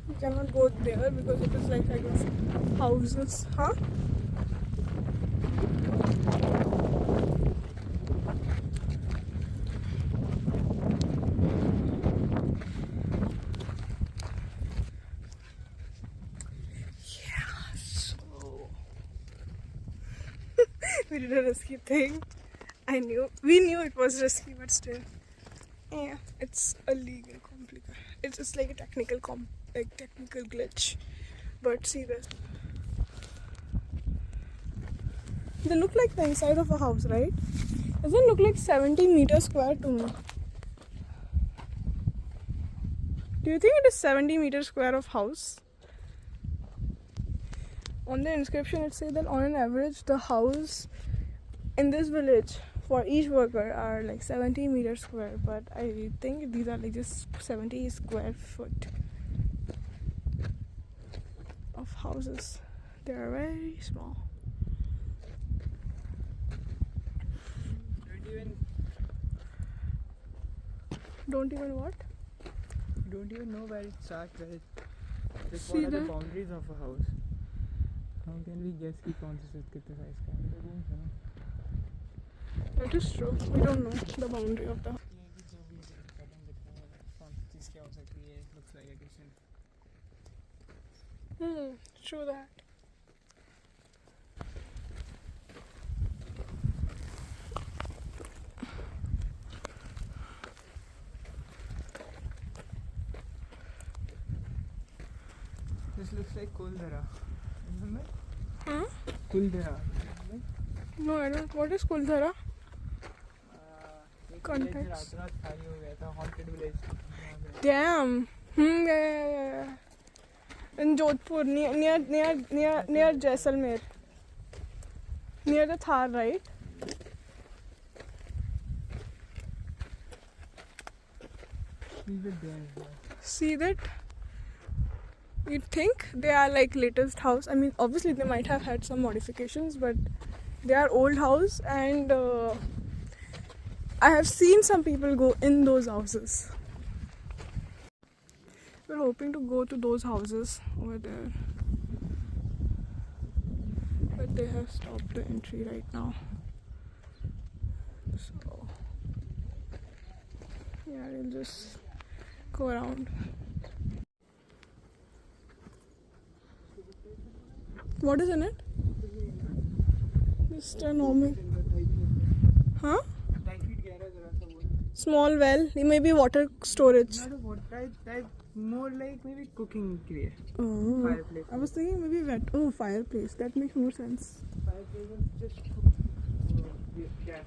You cannot go there because it is like, I guess, houses. Huh? We did a risky thing. We knew it was risky, but still, yeah, it's a legal complication. It's just like a technical glitch. But see this. They look like the inside of a house, right? Doesn't look like 70 meters square to me. Do you think it is 70 meters square of house? On the inscription it says that on an average the house in this village for each worker are like 70 meters square, but I think these are like just 70 square foot of houses. They are very small. Don't even what? Don't even know where it starts, where it... Like See what are the that? boundaries of a house? How can we guess कि कौन सा कितने size का है? Rooms है ना? That is true. We don't know the boundary of the house. ये कि जो भी पैटर्न दिख रहा है कौन सी चीज़ क्या हो सकती है? Looks like a kitchen. True that. This looks like Kuldhara. Remember? Huh? Kuldhara. No, I don't. What is Kuldhara? एक Context. village रात खाली हो गया था, haunted village. Damn. Yeah. In Jodhpur, near Jaisalmer. Near the Thar, right? We were there. See that? You'd think they are like latest house. I mean, obviously they might have had some modifications, but they are old house, and I have seen some people go in those houses. We're hoping to go to those houses over there, but they have stopped the entry right now. So yeah, we'll just go around. What is in it? Just a normal. Huh? Small well. It may be water storage. Not a water type, more like maybe cooking area. Oh. Fireplace. I was thinking maybe wet. Oh, fireplace. That makes more sense. Fireplace is just gas.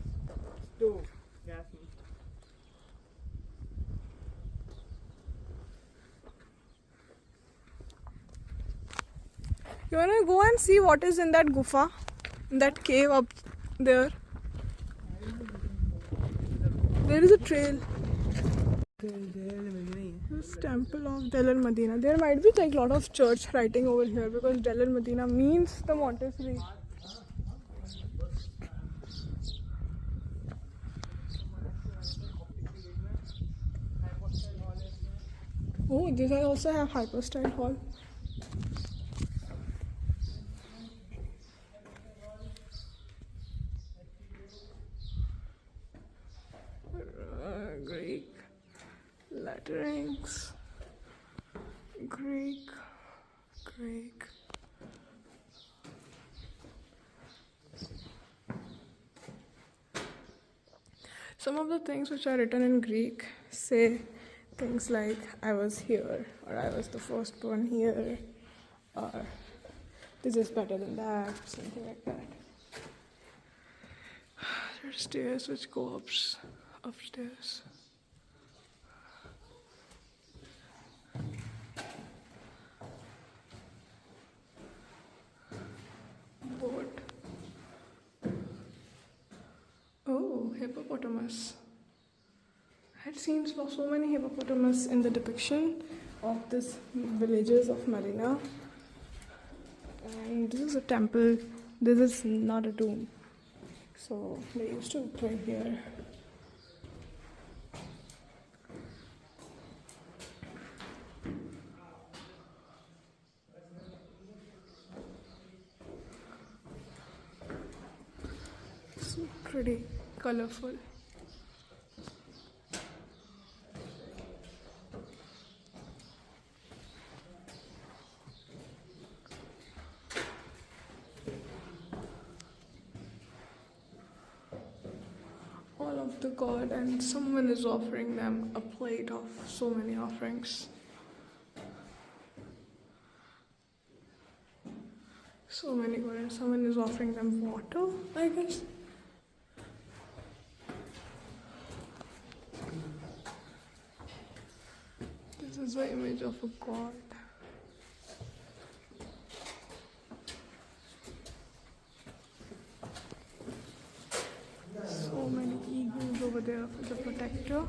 Stove. Gas. You wanna go and see what is in that gufa? In that cave up there? There is a trail. This temple of el-Medina. There might be like a lot of church writing over here because el-Medina means the Montessori. Oh, this I also have hypostyle hall. letterings. Greek. Some of the things which are written in Greek say things like I was here, or I was the first one here, or this is better than that, something like that. There are stairs which go upstairs. Boat. Oh, hippopotamus. I had seen so many hippopotamus in the depiction of this villages of Medina. And this is a temple. This is not a tomb. So they used to pray here. So pretty colorful. All of the god, and someone is offering them a plate of so many offerings. So many god, and someone is offering them water, I guess. This is the image of a god. So many eagles over there for the protector.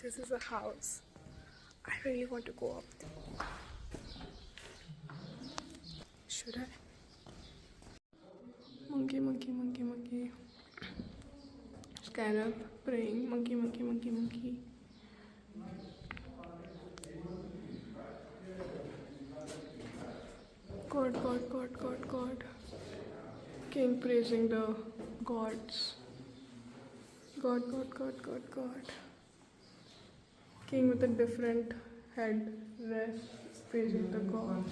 This is a house. I really want to go up there. Should I? Monkey. Scarab praying. Monkey. God. King praising the gods. God. King with a different head rest praising the god.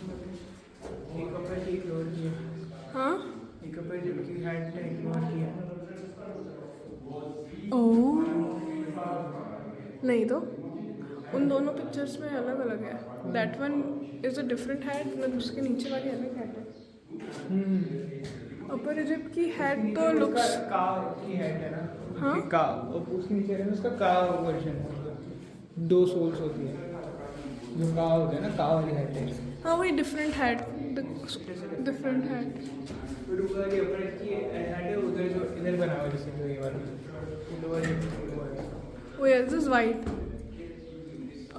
एक कपड़ा की ignore किया हाँ? एक कपड़ा की had ने ignore किया ओह नहीं तो उन दोनों पिक्चर्स में अलग अलग है. That one is a different had, मतलब उसके नीचे वाली अलग हैड है. अपर इजिप्ट की हैड तो लुक्स का की हैड है ना. हाँ? का उसके नीचे है ना, उसका का वर्जन है. 2 सोल्स होती है जो का होता है ना, का वाली हैड है. हाँ वही डिफरेंट हैड. Different had. फिर ऊपर के ऊपर की हैड है उधर जो इधर बना हुआ है, जैसे जो ये वाला lower. Oh yeah, this is white.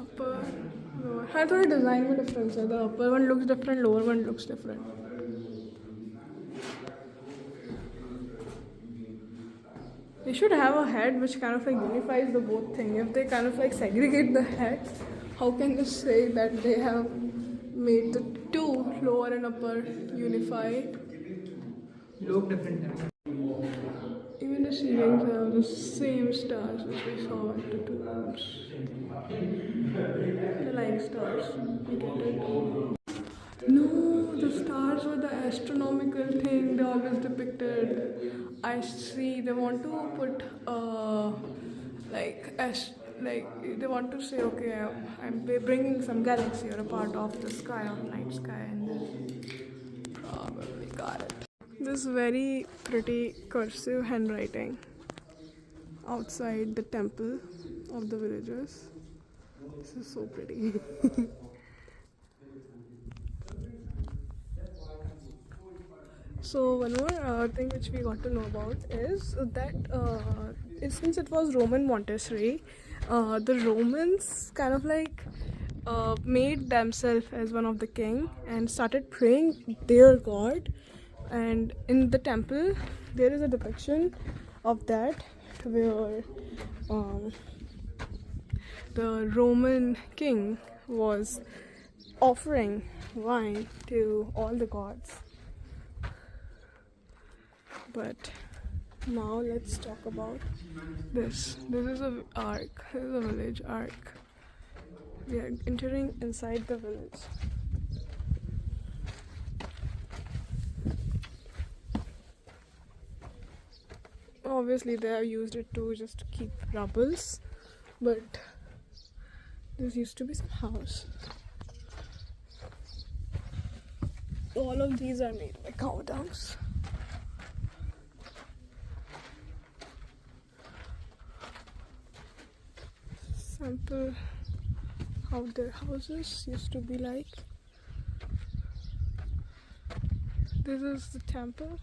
Upper, lower. हाँ थोड़ा डिज़ाइन में डिफरेंस है. The upper one looks different, lower one looks different. They should have a head which kind of like unifies the both thing. If they kind of like segregate the head, how can you say that they have made the two, lower and upper, unified? लोग different है. Even the ceilings have the same stars which we saw at the tombs. The like stars. You get it? No, the stars were the astronomical thing they always depicted. I see. They want to put they want to say, okay, I'm bringing some galaxy or a part of the sky or night sky, and they probably got it. This very pretty cursive handwriting outside the temple of the villagers. This is so pretty. So one more thing which we got to know about is that since it was Roman Montessori, the Romans kind of like made themselves as one of the king and started praying their god and in the temple there is a depiction of that where the Roman king was offering wine to all the gods. But now let's talk about this. This is a ark. This is a village ark. We are entering inside the village. Obviously they have used it to just keep rubbles, but this used to be some house. All of these are made by cow dungs. Sample how their houses used to be like. This is the temple.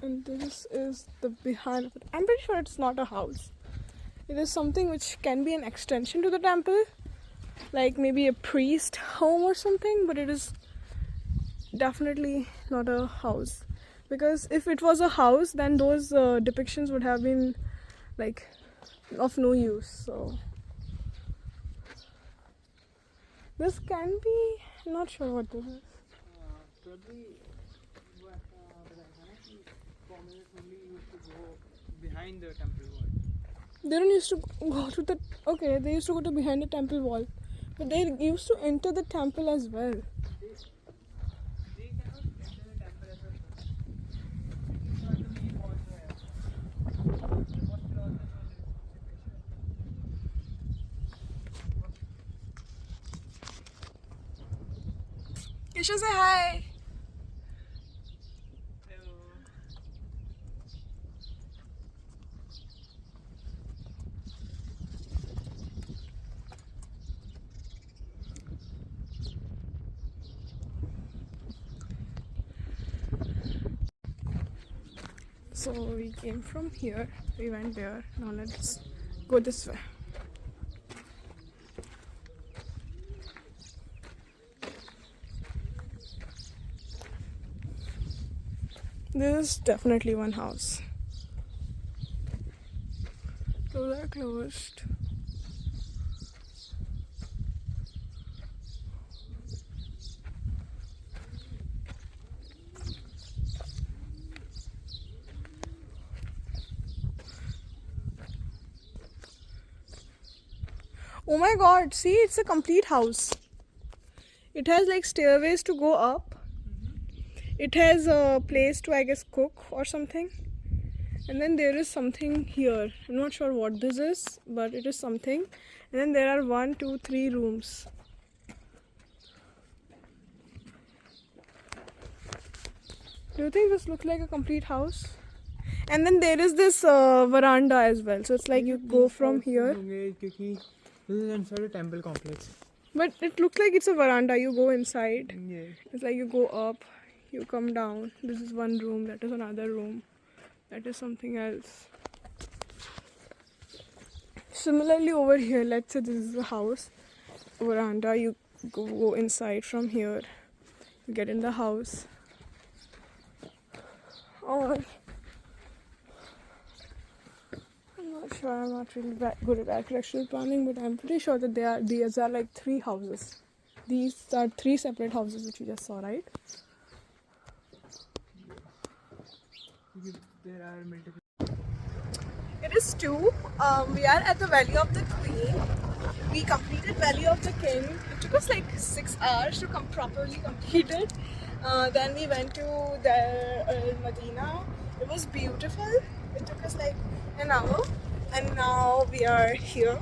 And this is the behind of it. I'm pretty sure it's not a house. It is something which can be an extension to the temple, like maybe a priest home or something, but it is definitely not a house. Because if it was a house, then those depictions would have been like of no use. So this can be, I'm not sure what this is. Probably commoners only used to go behind the temple wall. They don't used to go to the, okay, they used to go to behind the temple wall, but they used to enter the temple as well. They cannot enter the temple as well. It's not the main wall there. The most closest Kisha, say hi. So we came from here, we went there, now let's go this way. This is definitely one house. Those are closed. Oh my god, see, it's a complete house. It has like stairways to go up. It has a place to, I guess, cook or something. And then there is something here. I'm not sure what this is, but it is something. And then there are 1, 2, 3 rooms. Do you think this looks like a complete house? And then there is this veranda as well. So it's like you go from here. This is inside a temple complex. But it looks like it's a veranda. You go inside. Yeah. It's like you go up, you come down. This is one room, that is another room. That is something else. Similarly over here, let's say this is a house, veranda. You go inside from here. You get in the house. Or I'm not sure, I'm not really good at architectural planning, but I'm pretty sure that these are like 3 houses. These are 3 separate houses which we just saw, right? There are multiple. It is 2. We are at the Valley of the Queen. We completed Valley of the King. It took us like 6 hours to properly complete it. Then we went to the el-Medina. It was beautiful. It took us like an hour. And now we are here.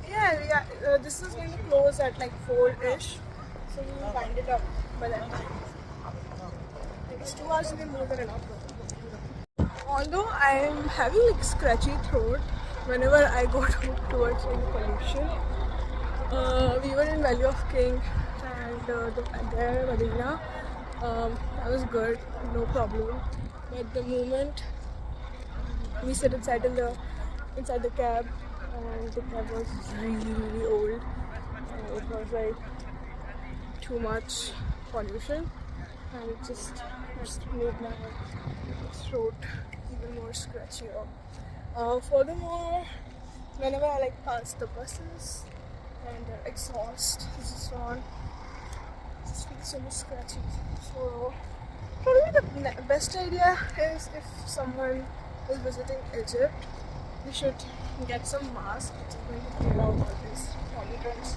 Yeah, this is going to close at like 4-ish. So we will wind it up by that time. It's 2 hours, you can more than enough. Although I am having like scratchy throat whenever I go towards any pollution. We were in Valley of King and there Medina. That was good, no problem. But the moment we sit inside the cab, and the cab was really old. It was like too much pollution, and it just made my throat even more scratchier. Furthermore, whenever I like pass the buses and the exhaust is just on, it just feels so much scratchy. So probably the best idea is if someone is visiting Egypt, they should get some mask which is going to clear out all these pollutants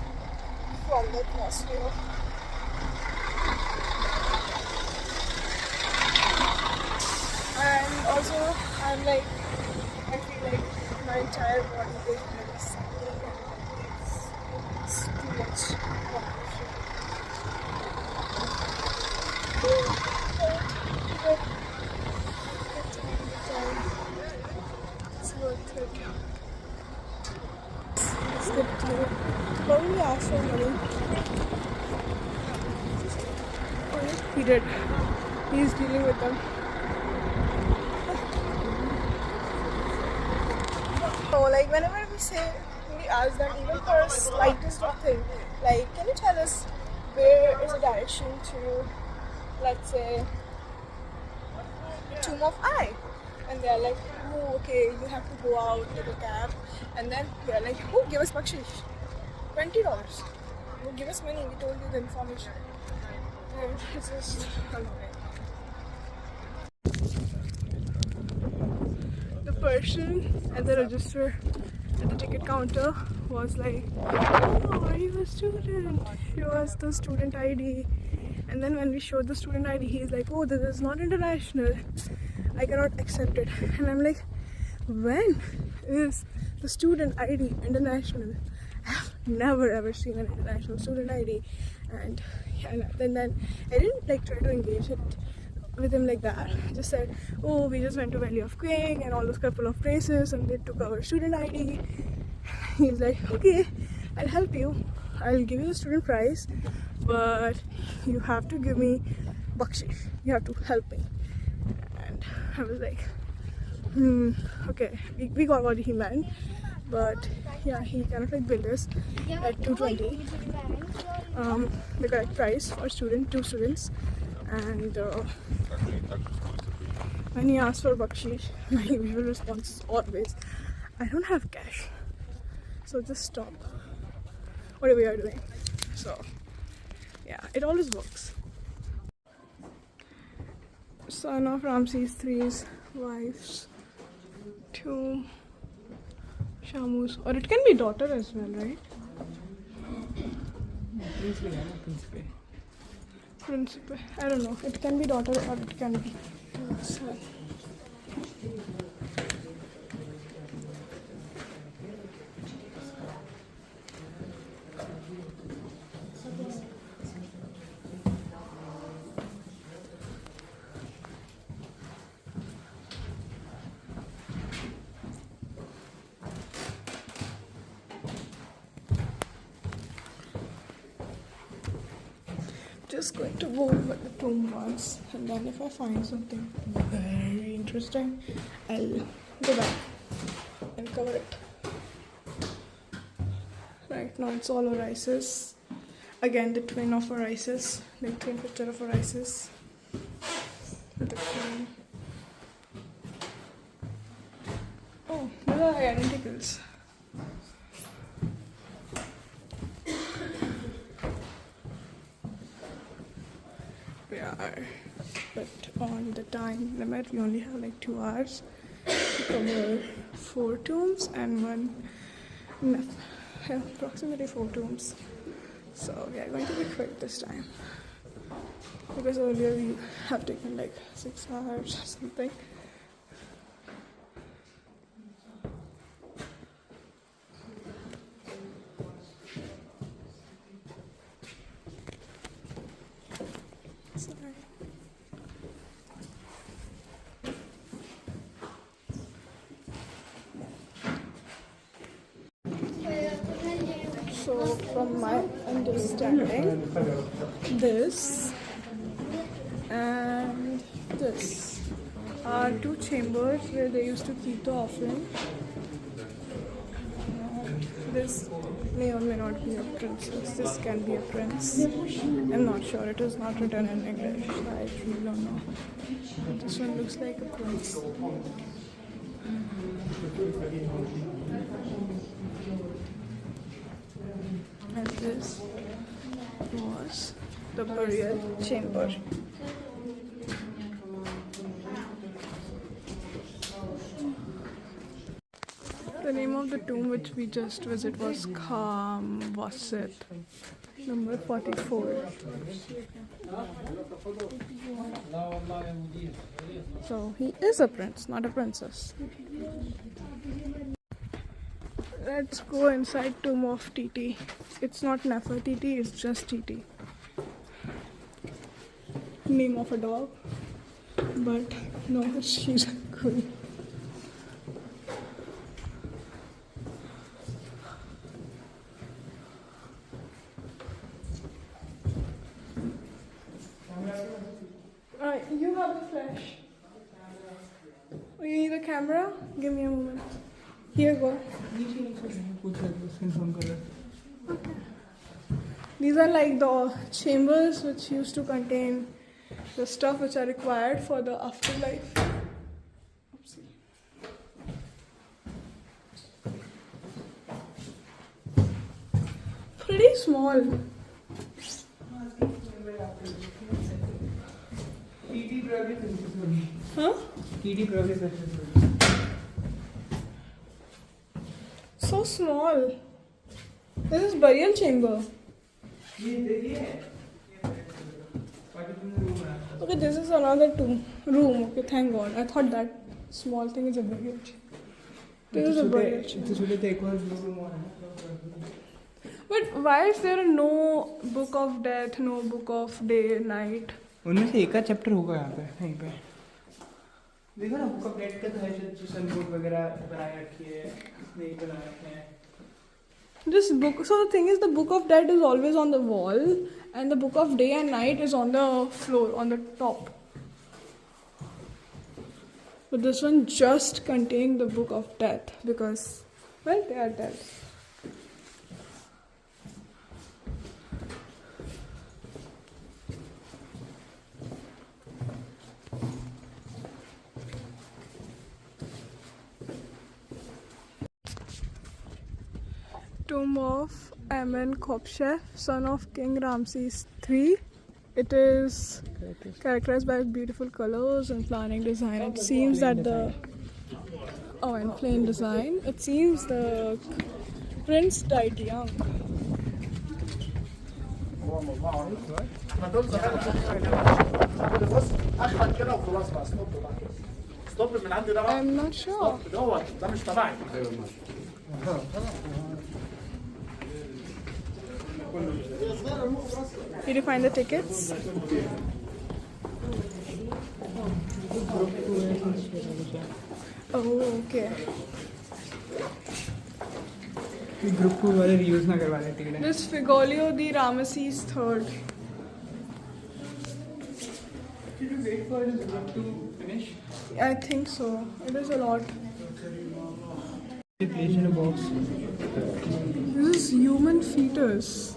from the atmosphere. And also I feel like my entire body is really sucking and it's too much pollution. It's worth it. It's good to probably ask for money. He did. He's dealing with them. So like whenever we ask them even for a slightest of thing, like can you tell us where is the direction to, let's say, the Tomb of I? And they're like, oh okay, you have to go out with a cab, and then they're like, oh give us bakshish, $20. Oh, give us money, we told you the information. And it's just annoying. The person at the register, at the ticket counter, was like, oh, are you a student? Show us the student ID. And then when we showed the student ID, he's like, oh, this is not international, I cannot accept it. And I'm like, when is the student ID international? I've never ever seen an international student ID. And then I didn't like try to engage it with him like that. I just said, oh, we just went to Valley of King and all those couple of places and they took our student ID. He's like, okay, I'll help you, I'll give you the student price, but you have to give me bakshish, you have to help me. And I was like, okay, we got what he meant. But yeah, he kind of like billed us at $220, the correct price for two students. And when he asked for bakshish, my usual response is always, I don't have cash, so just stop whatever you are doing. So yeah, it always works. Son of Ramses III's wife's tomb, Shamus, or it can be daughter as well, right? Principe. I don't know. It can be daughter or it can be son. Just going to go over the tomb once, and then if I find something very interesting, I'll go back and cover it. Right now it's all Orisis. Again, the twin of Orisis, the twin picture of Orisis. The queen. Oh, these are identicals. But on the time limit we only have like 2 hours to cover 4 tombs and approximately 4 tombs. So we are going to be quick this time, because earlier we have taken like 6 hours or something. So from my understanding, this and this are two chambers where they used to keep the offering. This may or may not be a princess. This can be a prince. I'm not sure. It is not written in English. So I really don't know. But this one looks like a prince. And this was the burial chamber. The name of the tomb which we just visited was Hatshepsut, number 44. So he is a prince, not a princess. Let's go inside tomb of TT. It's not Nefertiti, it's just TT. Name of a dog, but no, she's a queen. You have the flash. Oh, you need a camera? Give me a moment. Here, go. Okay. These are like the chambers which used to contain the stuff which are required for the afterlife. Oopsie. Pretty small. Huh? So small. This is burial chamber. Okay, this is another room. Okay, thank God. I thought that small thing is a burial chamber. This is a burial chamber. But why is there no book of death, no book of day, night? उनमें से एक chapter होगा यहाँ पे कहीं पे देखो ना बुक ऑफ डेथ का तो है जो सनबोर्ड वगैरह बनाए रखी है नहीं बना रखे हैं. This book, so the thing is, the book of death is always on the wall, and the book of day and night is on the floor, on the top. But this one just contained the book of death because, well, they are dead. Tomb of Amenhotep, son of King Ramses III. It is characterized by beautiful colors and plain design. It seems that and plain design. It seems the prince died young. I'm not sure. Did you find the tickets? Oh, okay. Group 2 वाले use ना करवा लेते हैं. This Figolio di Ramesses III. Did you wait for this group to finish? I think so. It is a lot. They placed in a box. This is human fetus,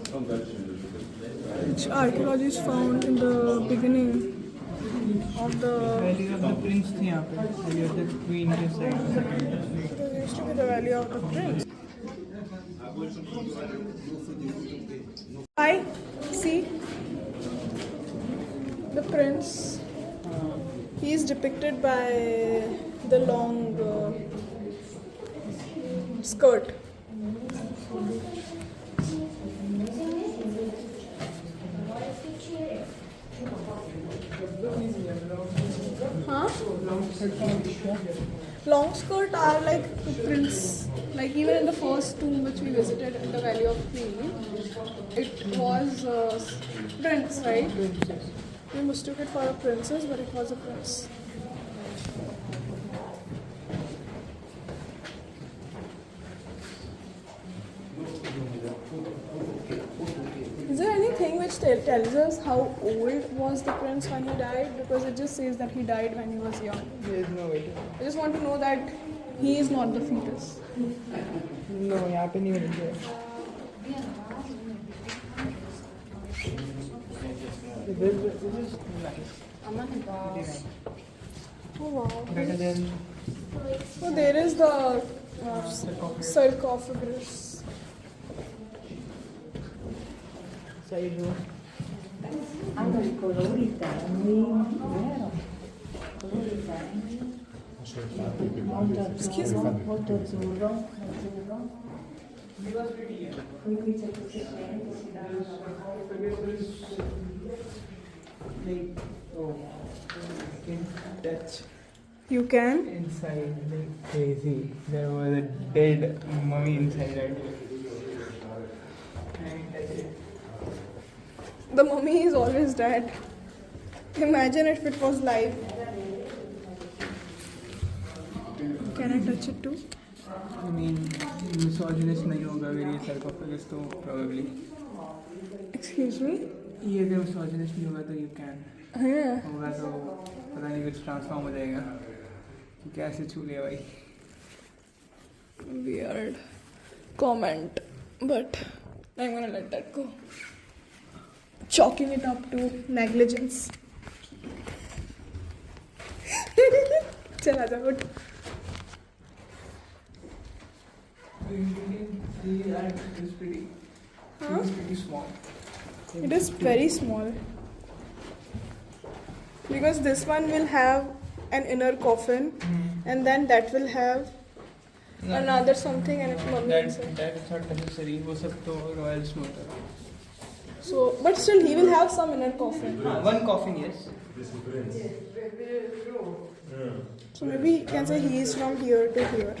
which archaeologists found in the beginning of the. Valley of the Prince थी यहाँ पे. Valley of the Queen के side. There used to be the Valley of the Prince. I see the prince. He is depicted by the long skirt. Huh? Long skirt are like the prince. Like even in the first tomb which we visited in the Valley of Queen, it was prince, right? We mistook it for a princess, but it was a prince. Is there anything which just tells us how old was the prince when he died, because it just says that he died when he was young. There is no way to know. I just want to know that he is not the fetus. No, यहाँ पे नहीं मिलते हैं. This is nice. Oh wow. Better than So there is the sarcophagus. side row. Hanno i colori tenui, vero? Colori tenui. Excuse me. Molto azzurro, azzurro. Poi qui c'è questo effetto, si dà Like, oh, you can touch You can. inside like crazy. There was a dead mummy inside that. And touch it. The mummy is always dead. Imagine if it was live. Can I touch it too? I mean, misogynist नहीं होगा मेरी sarcophagus तो probably. Excuse me? ये अगर misogynist नहीं होगा तो you can. Yeah. होगा तो पता नहीं कुछ ट्रांसफॉर्म हो जाएगा. कि कैसे छू लिया भाई. Weird comment, but I'm gonna let that go. Chalking it up to negligence. चला जा उठ. You can see that it is pretty. Huh? It is pretty small. It is very small. Because this one will have an inner coffin, and then that will have another something and it's mummy inside. That is not necessary. वो सब तो royals में होता है. So, but still, he will have some inner coffin. One coffin, yes. So maybe you can say he is from here to here.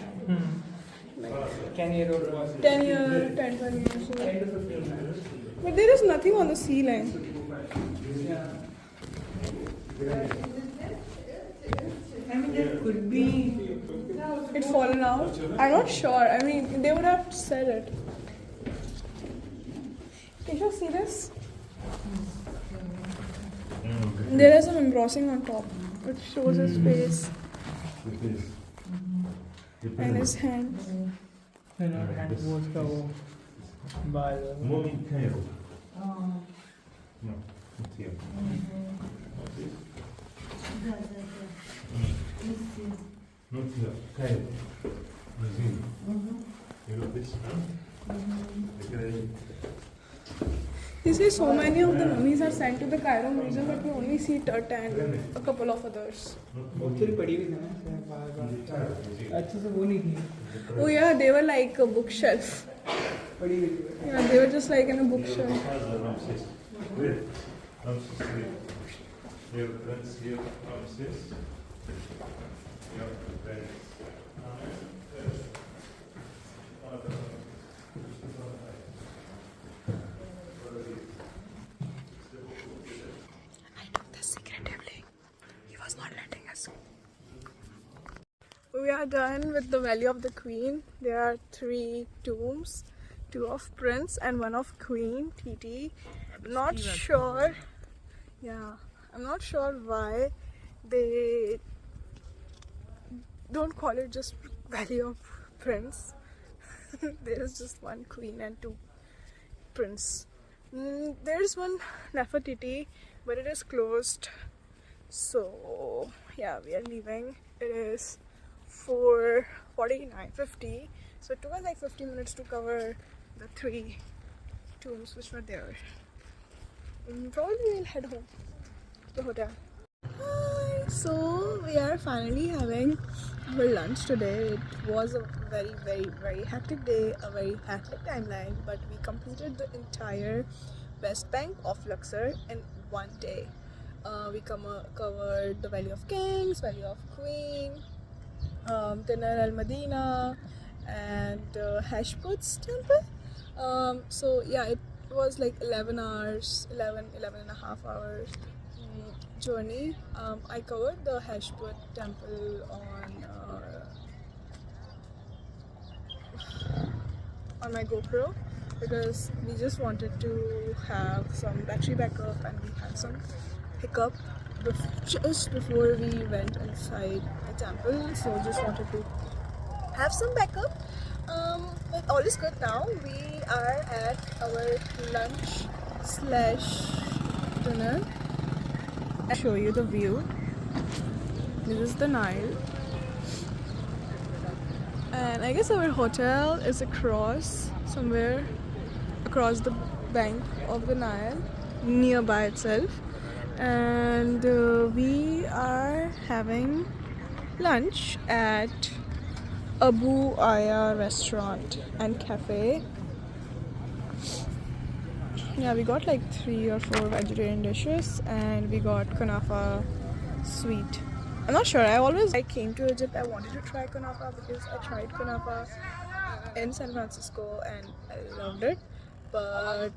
Can you road was 10 years, 10, 12 years. So. 10 to 15 minutes. But there is nothing on the ceiling. Yeah. I mean, that could be. It's fallen out. I'm not sure. I mean, they would have said it. Can you see this? There is some embossing on top. It shows his face and his hands. You know, and was का वो बाल. Mommy tail. No, tail. Not tail, tail. Museum. You know this, huh? You see, so many of the mummies are sent to the Cairo Museum, but we only see Tut and a couple of others. वो थोड़ी बड़ी भी थी ना बाल. अच्छे से वो नहीं थी. Oh yeah, they were like a bookshelf. बड़ी भी थी. Yeah, they were just like in a bookshelf. Ramses. Where? Ramses here. Here, friends here, Ramses. Here, friends. I took this secretively. He was not letting us. We are done with the Valley of the Queen. There are 3 tombs, 2 of Prince and 1 of Queen TT. Not sure. Yeah, I'm not sure why they don't call it just Valley of Prince. There is just 1 Queen and 2 Prince. There's one Nefertiti, but it is closed. So yeah, we are leaving. It is 4:49:50. So it took us like 50 minutes to cover the 3 tombs which were there. Probably we'll head home to the hotel. Hi, so we are finally having our lunch today. It was a very, very, very hectic day, a very hectic timeline, but we completed the entire West Bank of Luxor in 1 day. We covered the Valley of Kings, Valley of Queen, Deir el-Medina, and Hatshepsut's temple. So yeah, it was like 11 and a half hours journey. I covered the Hatshepsut temple on my GoPro. because we just wanted to have some battery backup, and we had some hiccup just before we went inside the temple, so just wanted to have some backup. But all is good now. We are at our lunch / dinner. I'll show you the view. This is the Nile, and I guess our hotel is somewhere across the bank of the Nile, nearby itself. And we are having lunch at Abu Aya restaurant and cafe. Yeah, we got like 3 or 4 vegetarian dishes, and we got kunafa sweet. I'm not sure. I came to Egypt, I wanted to try kunafa because I tried kunafa in San Francisco and I loved it, but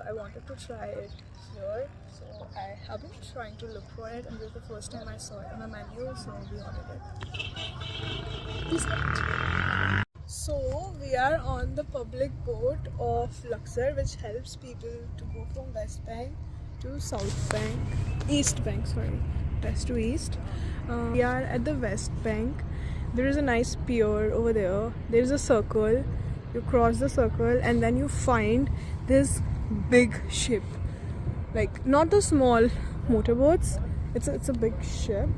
I wanted to try it here, so I have been trying to look for it, and this is the first time I saw it on the menu, so we ordered it. Please comment. So we are on the public boat of Luxor, which helps people to go from West Bank to South Bank, East Bank, sorry, West to East. We are at the West Bank. There is a nice pier over there. There is a circle. You cross the circle and then you find this big ship, like not the small motorboats. It's a big ship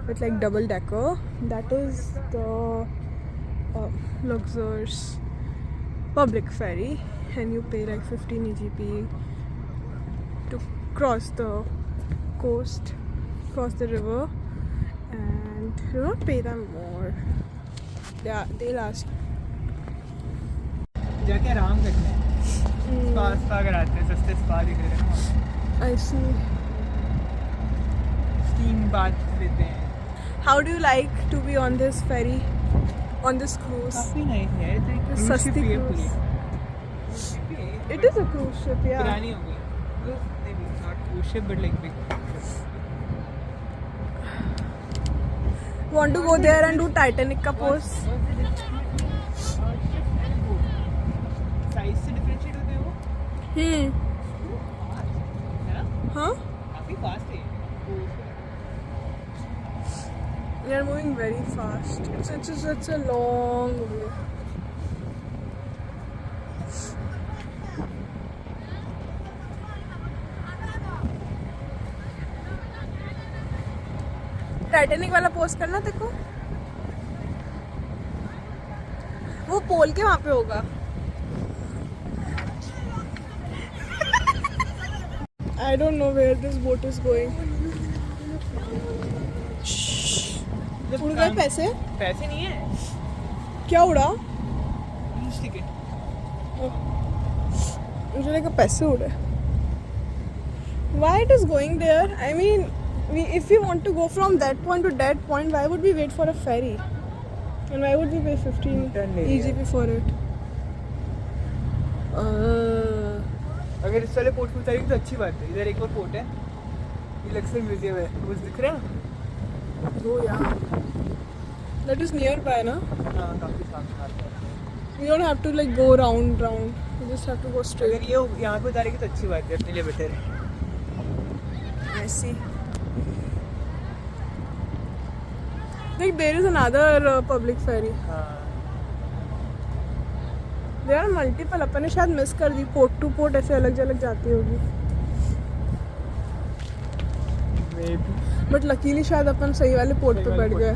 with like double decker. That is the Luxor's public ferry, and you pay like 15 EGP to cross the coast, cross the river, and do not pay them more. They'll ask. जाके आराम करते हैं, spa कराते हैं, सस्ते spa दिख रहे हैं, I see. स्टीम बाथ लेते हैं. How do you like to be on this ferry, on this cruise? काफी नाइस है, This सस्ती cruise. It is a cruise ship, yeah. पुरानी हो गई, maybe not cruise ship but like big. Want to go there and do Titanic ka pose? Size से differentiate होते हैं वो, है ना? Huh? काफी फास्ट है. They are moving very fast. It's a long way. Titanic वाला पोस्ट करना देखो, वो पोल के वहां पे होगा. I don't know where this boat is going. उड़ गए पैसे? पैसे नहीं है. क्या उड़ा? Cruise ticket. मुझे लगा पैसे उड़े. Why it is going there? I mean, if we want to go from that point to that point, why would we wait for a ferry? And why would we pay 15 EGP for it? अगर इस वाले port में उतारेंगे तो अच्छी बात है. इधर एक और पोर्ट है, ये लक्सर म्यूजियम है, वो दिख रहा है ना? Oh yeah. That is nearby, na? हाँ, काफी शानदार है. We don't have to like go round. We just have to go straight. अगर ये यहाँ पे उतारेंगे तो अच्छी बात है, अपने लिए बेटर है. I see. Like there is another public ferry. हाँ. There are multiple. अपन ने शायद मिस कर दी. पोर्ट टू पोर्ट ऐसे अलग अलग जाती होगी. Maybe. बट लकीली शायद अपन सही वाले पोर्ट पे बैठ गए.